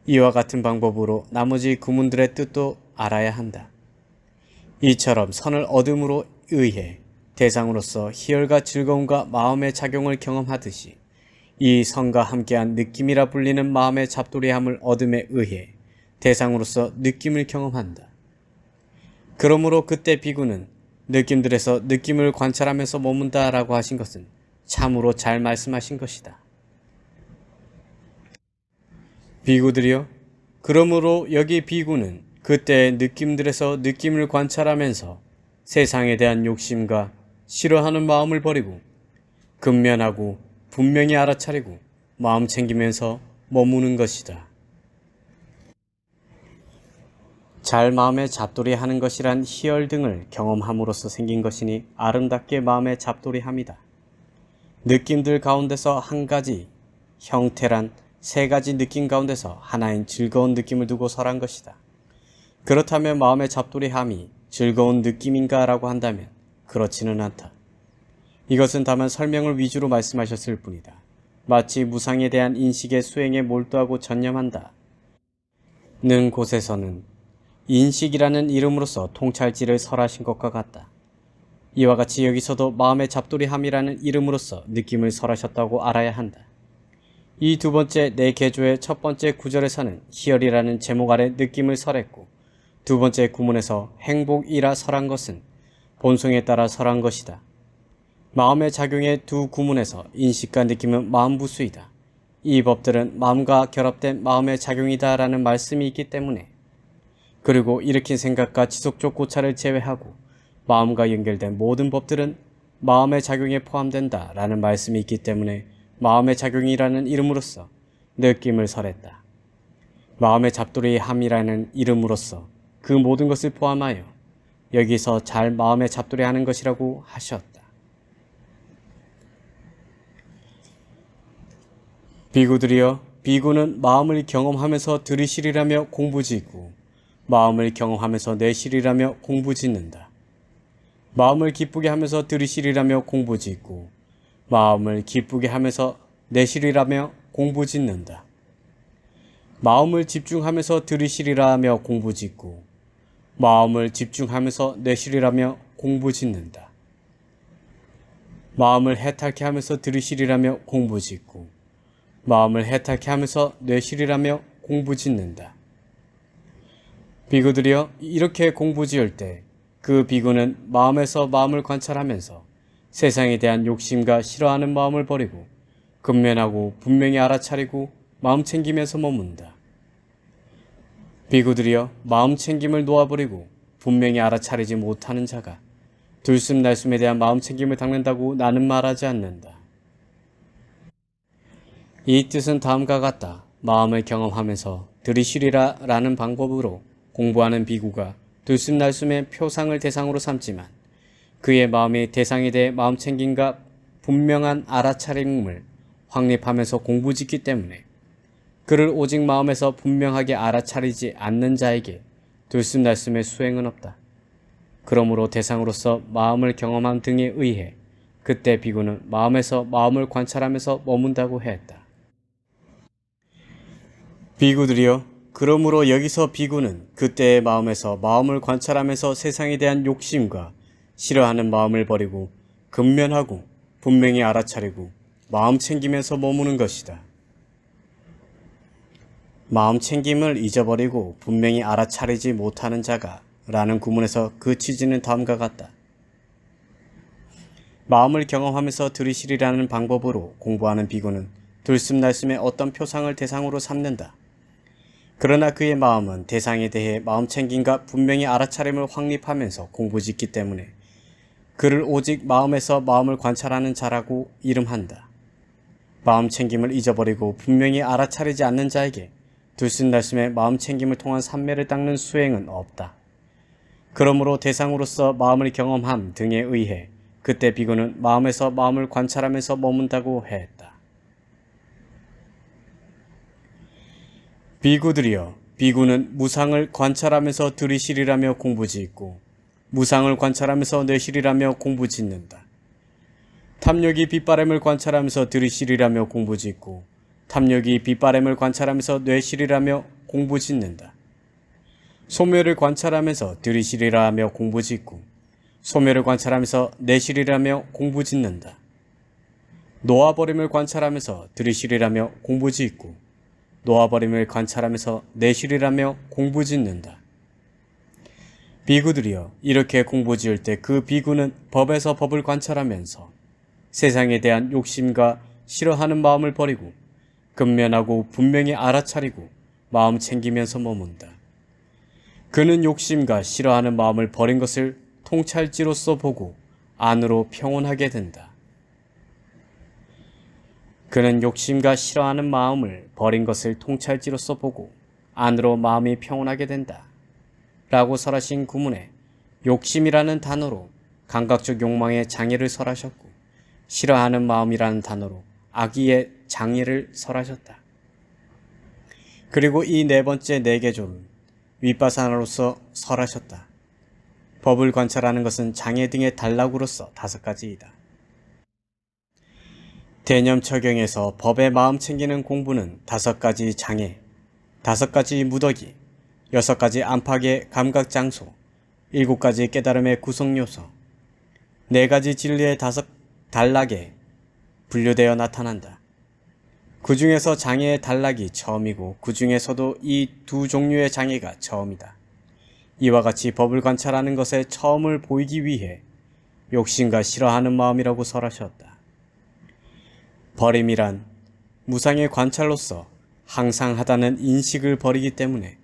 이와 같은 방법으로 나머지 구문들의 뜻도 알아야 한다. 이처럼 선을 얻음으로 의해 대상으로서 희열과 즐거움과 마음의 작용을 경험하듯이 이 선과 함께한 느낌이라 불리는 마음의 잡돌이함을 얻음에 의해 대상으로서 느낌을 경험한다. 그러므로 그때 비구는 느낌들에서 느낌을 관찰하면서 머문다라고 하신 것은 참으로 잘 말씀하신 것이다. 비구들이여, 그러므로 여기 비구는 그때의 느낌들에서 느낌을 관찰하면서 세상에 대한 욕심과 싫어하는 마음을 버리고 근면하고 분명히 알아차리고 마음 챙기면서 머무는 것이다. 잘 마음에 잡돌이 하는 것이란 희열 등을 경험함으로써 생긴 것이니 아름답게 마음에 잡돌이 함이다. 느낌들 가운데서 한 가지 형태란 세 가지 느낌 가운데서 하나인 즐거운 느낌을 두고 설한 것이다. 그렇다면 마음의 잡돌이 함이 즐거운 느낌인가 라고 한다면 그렇지는 않다. 이것은 다만 설명을 위주로 말씀하셨을 뿐이다. 마치 무상에 대한 인식의 수행에 몰두하고 전념한다 는 곳에서는 인식이라는 이름으로서 통찰지를 설하신 것과 같다. 이와 같이 여기서도 마음의 잡돌이함이라는 이름으로서 느낌을 설하셨다고 알아야 한다. 이 두 번째 네 개조의 첫 번째 구절에서는 희열이라는 제목 아래 느낌을 설했고 두 번째 구문에서 행복이라 설한 것은 본성에 따라 설한 것이다. 마음의 작용의 두 구문에서 인식과 느낌은 마음부수이다. 이 법들은 마음과 결합된 마음의 작용이다 라는 말씀이 있기 때문에 그리고 일으킨 생각과 지속적 고찰을 제외하고 마음과 연결된 모든 법들은 마음의 작용에 포함된다 라는 말씀이 있기 때문에 마음의 작용이라는 이름으로써 느낌을 설했다. 마음의 잡돌이의 함이라는 이름으로써 그 모든 것을 포함하여 여기서 잘 마음의 잡돌이 하는 것이라고 하셨다. 비구들이여, 비구는 마음을 경험하면서 들이시리라며 공부짓고 마음을 경험하면서 내시리라며 공부짓는다. 마음을 기쁘게 하면서 들이시리라며 공부짓고 마음을 기쁘게 하면서 내시리라며 공부짓는다. 마음을 집중하면서 들이시리라며 공부짓고 마음을 집중하면서 내시리라며 공부짓는다. 마음을 해탈케 하면서 들이시리라며 공부짓고 마음을 해탈케 하면서 내시리라며 공부짓는다. 비구들이여, 이렇게 공부지을 때 그 비구는 마음에서 마음을 관찰하면서 세상에 대한 욕심과 싫어하는 마음을 버리고 근면하고 분명히 알아차리고 마음 챙기면서 머문다. 비구들이여, 마음 챙김을 놓아버리고 분명히 알아차리지 못하는 자가 들숨날숨에 대한 마음 챙김을 닦는다고 나는 말하지 않는다. 이 뜻은 다음과 같다. 마음을 경험하면서 들이쉬리라 라는 방법으로 공부하는 비구가 들숨날숨의 표상을 대상으로 삼지만 그의 마음이 대상에 대해 마음 챙김과 분명한 알아차림을 확립하면서 공부짓기 때문에 그를 오직 마음에서 분명하게 알아차리지 않는 자에게 들숨날숨의 수행은 없다. 그러므로 대상으로서 마음을 경험함 등에 의해 그때 비구는 마음에서 마음을 관찰하면서 머문다고 했다. 비구들이여, 그러므로 여기서 비구는 그때의 마음에서 마음을 관찰하면서 세상에 대한 욕심과 싫어하는 마음을 버리고 근면하고 분명히 알아차리고 마음 챙기면서 머무는 것이다. 마음 챙김을 잊어버리고 분명히 알아차리지 못하는 자가 라는 구문에서 그 취지는 다음과 같다. 마음을 경험하면서 들이시리라는 방법으로 공부하는 비구는 들숨날숨의 어떤 표상을 대상으로 삼는다. 그러나 그의 마음은 대상에 대해 마음 챙김과 분명히 알아차림을 확립하면서 공부짓기 때문에 그를 오직 마음에서 마음을 관찰하는 자라고 이름한다. 마음 챙김을 잊어버리고 분명히 알아차리지 않는 자에게 들숨날숨의 마음 챙김을 통한 삼매를 닦는 수행은 없다. 그러므로 대상으로서 마음을 경험함 등에 의해 그때 비구는 마음에서 마음을 관찰하면서 머문다고 했다. 비구들이여, 비구는 무상을 관찰하면서 들이시리라며 공부짓고 무상을 관찰하면서 내시리라며 공부짓는다. 탐욕이 빛바램을 관찰하면서 들이시리라며 공부짓고 탐욕이 빛바램을 관찰하면서 뇌시리라며 공부짓는다. 소멸을 관찰하면서 들이시리라 하며 공부짓고 소멸을 관찰하면서 내시리라며 공부짓는다. 놓아버림을 관찰하면서 들이시리라며 공부짓고 놓아버림을 관찰하면서 내시리라며 공부짓는다. 비구들이여 이렇게 공부지을 때 그 비구는 법에서 법을 관찰하면서 세상에 대한 욕심과 싫어하는 마음을 버리고 근면하고 분명히 알아차리고 마음 챙기면서 머문다. 그는 욕심과 싫어하는 마음을 버린 것을 통찰지로서 보고 안으로 평온하게 된다. 그는 욕심과 싫어하는 마음을 버린 것을 통찰지로서 보고 안으로 마음이 평온하게 된다. 라고 설하신 구문에 욕심이라는 단어로 감각적 욕망의 장애를 설하셨고 싫어하는 마음이라는 단어로 악의의 장애를 설하셨다. 그리고 이 네 번째 네개조는 윗바사나로서 설하셨다. 법을 관찰하는 것은 장애 등의 단락으로서 5가지이다. 대념처경에서 법에 마음 챙기는 공부는 5가지 장애, 5가지 무더기, 6가지 안팎의 감각장소, 7가지 깨달음의 구성요소, 4가지 진리의 5 단락에 분류되어 나타난다. 그 중에서 장애의 단락이 처음이고 그 중에서도 이 2 종류의 장애가 처음이다. 이와 같이 법을 관찰하는 것의 처음을 보이기 위해 욕심과 싫어하는 마음이라고 설하셨다. 버림이란 무상의 관찰로서 항상하다는 인식을 버리기 때문에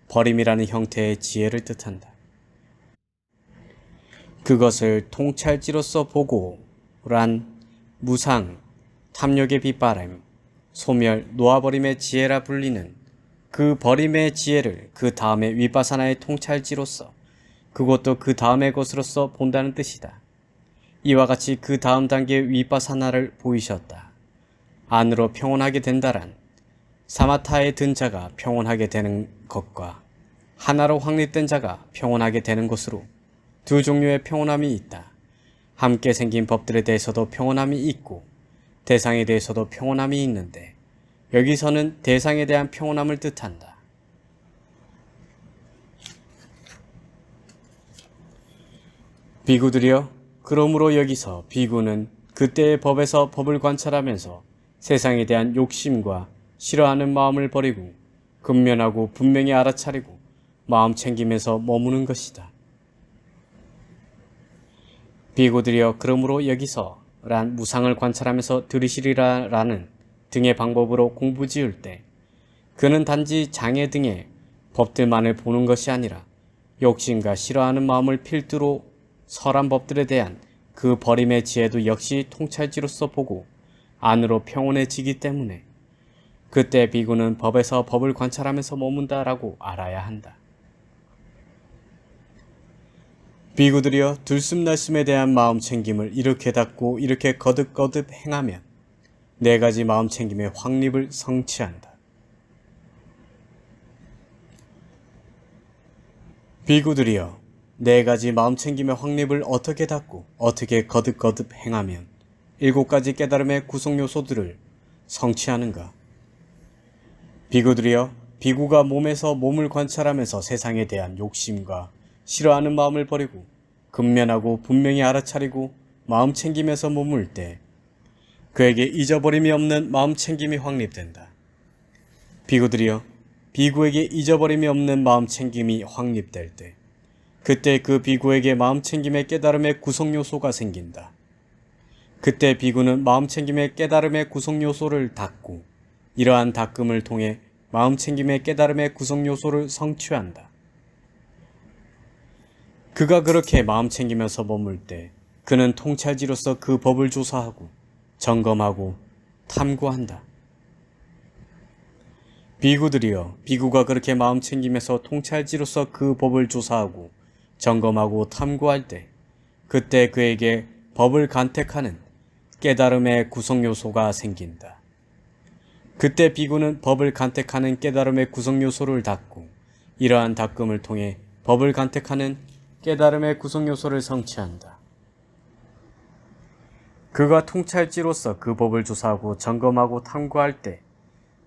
버림이라는 형태의 지혜를 뜻한다. 그것을 통찰지로서 보고란 무상, 탐욕의 빗바람, 소멸, 놓아버림의 지혜라 불리는 그 버림의 지혜를 그 다음에 윗바사나의 통찰지로서 그것도 그 다음의 것으로서 본다는 뜻이다. 이와 같이 그 다음 단계의 윗바사나를 보이셨다. 안으로 평온하게 된다란 사마타에 든 자가 평온하게 되는 것과 하나로 확립된 자가 평온하게 되는 것으로 2 종류의 평온함이 있다. 함께 생긴 법들에 대해서도 평온함이 있고 대상에 대해서도 평온함이 있는데 여기서는 대상에 대한 평온함을 뜻한다. 비구들이여 그러므로 여기서 비구는 그때의 법에서 법을 관찰하면서 세상에 대한 욕심과 싫어하는 마음을 버리고 근면하고 분명히 알아차리고 마음 챙기면서 머무는 것이다. 비구들이여 그러므로 여기서 란 무상을 관찰하면서 들으시리라 라는 등의 방법으로 공부지을 때 그는 단지 장애 등의 법들만을 보는 것이 아니라 욕심과 싫어하는 마음을 필두로 설한 법들에 대한 그 버림의 지혜도 역시 통찰지로서 보고 안으로 평온해지기 때문에 그때 비구는 법에서 법을 관찰하면서 머문다라고 알아야 한다. 비구들이여 들숨날숨에 대한 마음 챙김을 이렇게 닫고 이렇게 거듭거듭 행하면 4가지 마음 챙김의 확립을 성취한다. 비구들이여 4가지 마음 챙김의 확립을 어떻게 닫고 어떻게 거듭거듭 행하면 7가지 깨달음의 구성요소들을 성취하는가? 비구들이여 비구가 몸에서 몸을 관찰하면서 세상에 대한 욕심과 싫어하는 마음을 버리고 근면하고 분명히 알아차리고 마음 챙기면서 머물 때 그에게 잊어버림이 없는 마음 챙김이 확립된다. 비구들이여 비구에게 잊어버림이 없는 마음 챙김이 확립될 때 그때 그 비구에게 마음 챙김의 깨달음의 구성요소가 생긴다. 그때 비구는 마음 챙김의 깨달음의 구성요소를 닫고 이러한 닦음을 통해 마음 챙김의 깨달음의 구성요소를 성취한다. 그가 그렇게 마음 챙기면서 머물 때 그는 통찰지로서 그 법을 조사하고 점검하고 탐구한다. 비구들이여 비구가 그렇게 마음 챙기면서 통찰지로서 그 법을 조사하고 점검하고 탐구할 때 그때 그에게 법을 간택하는 깨달음의 구성요소가 생긴다. 그때 비구는 법을 간택하는 깨달음의 구성요소를 닫고 이러한 닦음을 통해 법을 간택하는 깨달음의 구성요소를 성취한다. 그가 통찰지로서 그 법을 조사하고 점검하고 탐구할 때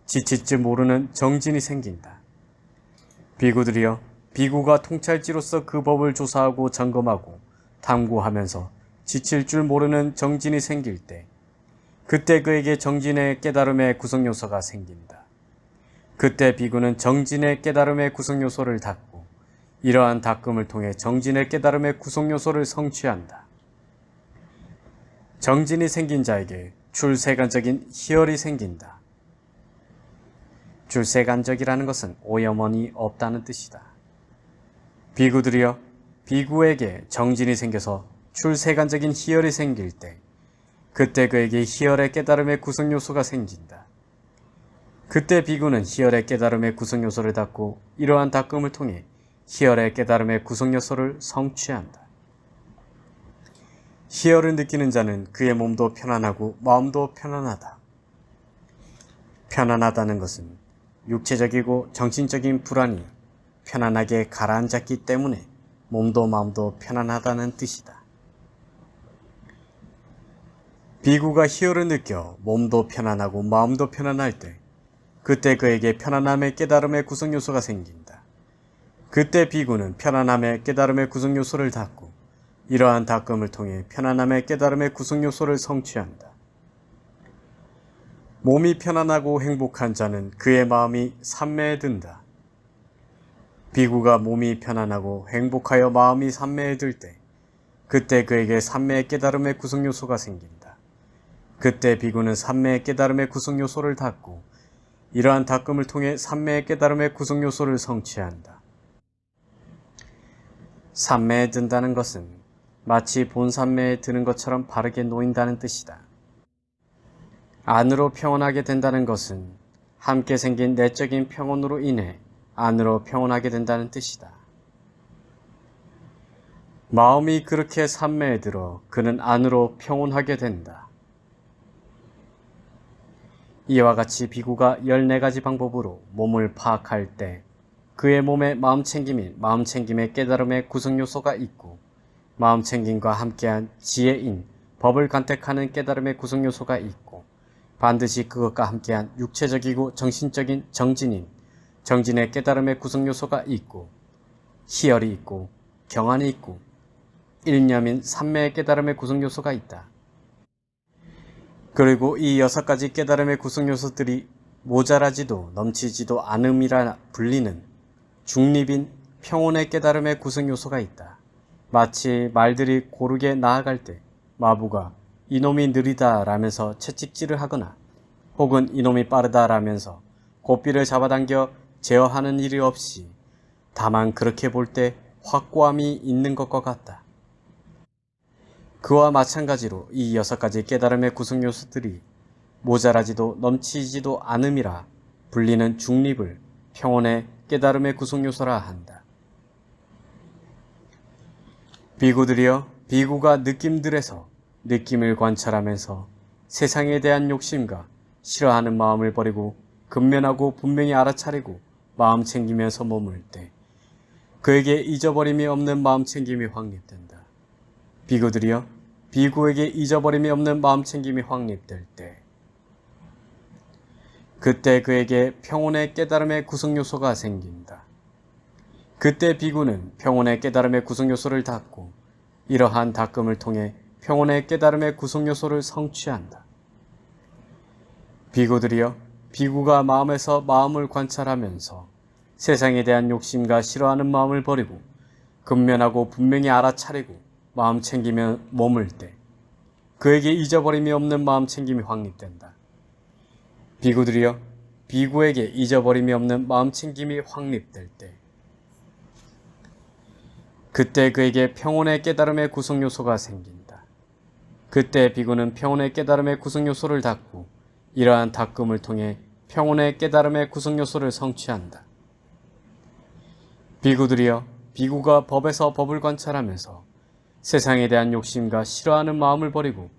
지칠 줄 모르는 정진이 생긴다. 비구들이여 비구가 통찰지로서 그 법을 조사하고 점검하고 탐구하면서 지칠 줄 모르는 정진이 생길 때, 그때 그에게 정진의 깨달음의 구성요소가 생긴다. 그때 비구는 정진의 깨달음의 구성요소를 닦고 이러한 닦음을 통해 정진의 깨달음의 구성요소를 성취한다. 정진이 생긴 자에게 출세간적인 희열이 생긴다. 출세간적이라는 것은 오염원이 없다는 뜻이다. 비구들이여, 비구에게 정진이 생겨서 출세간적인 희열이 생길 때, 그때 그에게 희열의 깨달음의 구성요소가 생긴다. 그때 비구는 희열의 깨달음의 구성요소를 닦고 이러한 닦음을 통해 희열의 깨달음의 구성요소를 성취한다. 희열을 느끼는 자는 그의 몸도 편안하고 마음도 편안하다. 편안하다는 것은 육체적이고 정신적인 불안이 편안하게 가라앉았기 때문에 몸도 마음도 편안하다는 뜻이다. 비구가 희열을 느껴 몸도 편안하고 마음도 편안할 때, 그때 그에게 편안함의 깨달음의 구성요소가 생긴다. 그때 비구는 편안함의 깨달음의 구성요소를 닦고 이러한 닦음을 통해 편안함의 깨달음의 구성요소를 성취한다. 몸이 편안하고 행복한 자는 그의 마음이 산매에 든다. 비구가 몸이 편안하고 행복하여 마음이 산매에 들 때, 그때 그에게 산매의 깨달음의 구성요소가 생긴다. 그때 비구는 산매의 깨달음의 구성요소를 닦고 이러한 닦음을 통해 산매의 깨달음의 구성요소를 성취한다. 산매에 든다는 것은 마치 본산매에 드는 것처럼 바르게 놓인다는 뜻이다. 안으로 평온하게 된다는 것은 함께 생긴 내적인 평온으로 인해 안으로 평온하게 된다는 뜻이다. 마음이 그렇게 산매에 들어 그는 안으로 평온하게 된다. 이와 같이 비구가 14가지 방법으로 몸을 파악할 때 그의 몸에 마음챙김인 마음챙김의 깨달음의 구성요소가 있고, 마음챙김과 함께한 지혜인 법을 간택하는 깨달음의 구성요소가 있고, 반드시 그것과 함께한 육체적이고 정신적인 정진인 정진의 깨달음의 구성요소가 있고, 희열이 있고 경안이 있고 일념인 산매의 깨달음의 구성요소가 있다. 그리고 이 6가지 깨달음의 구성요소들이 모자라지도 넘치지도 않음이라 불리는 중립인 평온의 깨달음의 구성요소가 있다. 마치 말들이 고르게 나아갈 때 마부가 이놈이 느리다 라면서 채찍질을 하거나 혹은 이놈이 빠르다 라면서 고삐를 잡아당겨 제어하는 일이 없이 다만 그렇게 볼 때 확고함이 있는 것과 같다. 그와 마찬가지로 이 6가지 깨달음의 구성요소들이 모자라지도 넘치지도 않음이라 불리는 중립을 평온의 깨달음의 구성요소라 한다. 비구들이여, 비구가 느낌들에서 느낌을 관찰하면서 세상에 대한 욕심과 싫어하는 마음을 버리고 근면하고 분명히 알아차리고 마음 챙기면서 머물 때 그에게 잊어버림이 없는 마음 챙김이 확립된다. 비구들이여, 비구에게 잊어버림이 없는 마음 챙김이 확립될 때 그때 그에게 평온의 깨달음의 구성요소가 생긴다. 그때 비구는 평온의 깨달음의 구성요소를 닦고 이러한 닦음을 통해 평온의 깨달음의 구성요소를 성취한다. 비구들이여, 비구가 마음에서 마음을 관찰하면서 세상에 대한 욕심과 싫어하는 마음을 버리고 근면하고 분명히 알아차리고 마음 챙기며 머물 때 그에게 잊어버림이 없는 마음 챙김이 확립된다. 비구들이여, 비구에게 잊어버림이 없는 마음 챙김이 확립될 때 그때 그에게 평온의 깨달음의 구성요소가 생긴다. 그때 비구는 평온의 깨달음의 구성요소를 닦고 이러한 닦음을 통해 평온의 깨달음의 구성요소를 성취한다. 비구들이여, 비구가 법에서 법을 관찰하면서 세상에 대한 욕심과 싫어하는 마음을 버리고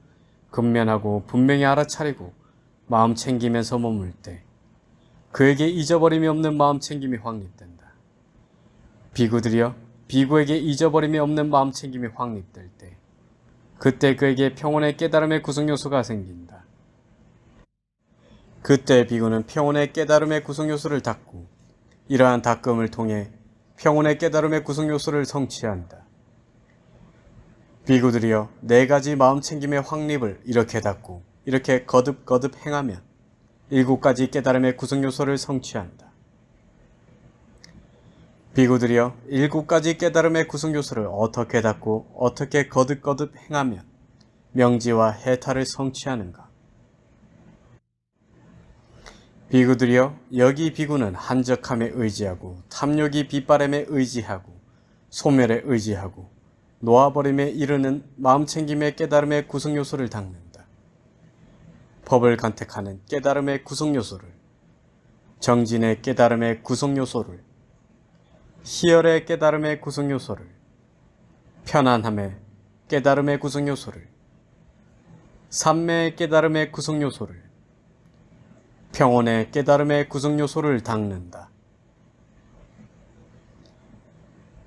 근면하고 분명히 알아차리고 마음 챙기면서 머물 때 그에게 잊어버림이 없는 마음 챙김이 확립된다. 비구들이여, 비구에게 잊어버림이 없는 마음 챙김이 확립될 때 그때 그에게 평온의 깨달음의 구성요소가 생긴다. 그때 비구는 평온의 깨달음의 구성요소를 닦고 이러한 닦음을 통해 평온의 깨달음의 구성요소를 성취한다. 비구들이여, 네 가지 마음챙김의 확립을 이렇게 닫고 이렇게 거듭거듭 행하면 일곱 가지 깨달음의 구성요소를 성취한다. 비구들이여, 일곱 가지 깨달음의 구성요소를 어떻게 닫고 어떻게 거듭거듭 행하면 명지와 해탈을 성취하는가? 비구들이여, 여기 비구는 한적함에 의지하고 탐욕이 빗바람에 의지하고 소멸에 의지하고 놓아버림에 이르는 마음챙김의 깨달음의 구성요소를 닦는다. 법을 간택하는 깨달음의 구성요소를, 정진의 깨달음의 구성요소를, 희열의 깨달음의 구성요소를, 편안함의 깨달음의 구성요소를, 산매의 깨달음의 구성요소를, 평온의 깨달음의 구성요소를 닦는다.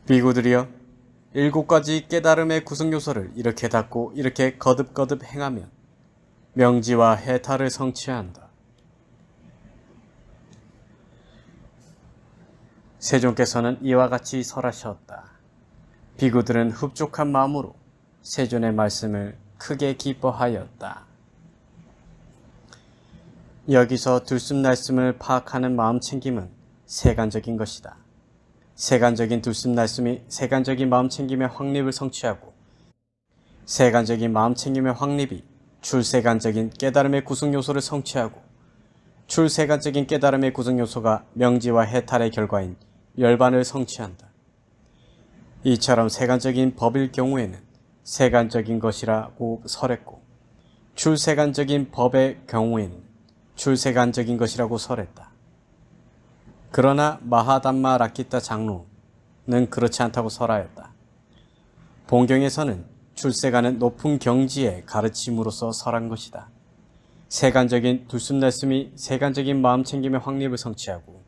비구들이여, 일곱 가지 깨달음의 구성요소를 이렇게 닫고 이렇게 거듭거듭 행하면 명지와 해탈을 성취한다. 세존께서는 이와 같이 설하셨다. 비구들은 흡족한 마음으로 세존의 말씀을 크게 기뻐하였다. 여기서 들숨날숨을 파악하는 마음챙김은 세간적인 것이다. 세간적인 들숨날숨이 세간적인 마음챙김의 확립을 성취하고 세간적인 마음챙김의 확립이 출세간적인 깨달음의 구성요소를 성취하고 출세간적인 깨달음의 구성요소가 명지와 해탈의 결과인 열반을 성취한다. 이처럼 세간적인 법일 경우에는 세간적인 것이라고 설했고 출세간적인 법의 경우에는 출세간적인 것이라고 설했다. 그러나 마하담마 라키타 장로는 그렇지 않다고 설하였다. 본경에서는 출세가는 높은 경지의 가르침으로서 설한 것이다. 세간적인 들숨날숨이 세간적인 마음챙김의 확립을 성취하고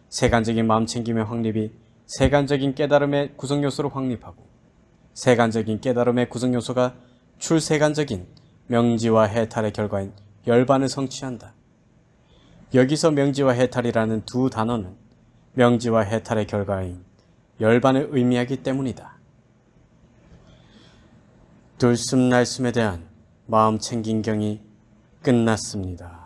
세간적인 마음챙김의 확립이 세간적인 깨달음의 구성요소를 확립하고 세간적인 깨달음의 구성요소가 출세간적인 명지와 해탈의 결과인 열반을 성취한다. 여기서 명지와 해탈이라는 두 단어는 명지와 해탈의 결과인 열반을 의미하기 때문이다. 들숨날숨에 대한 마음챙김경이 끝났습니다.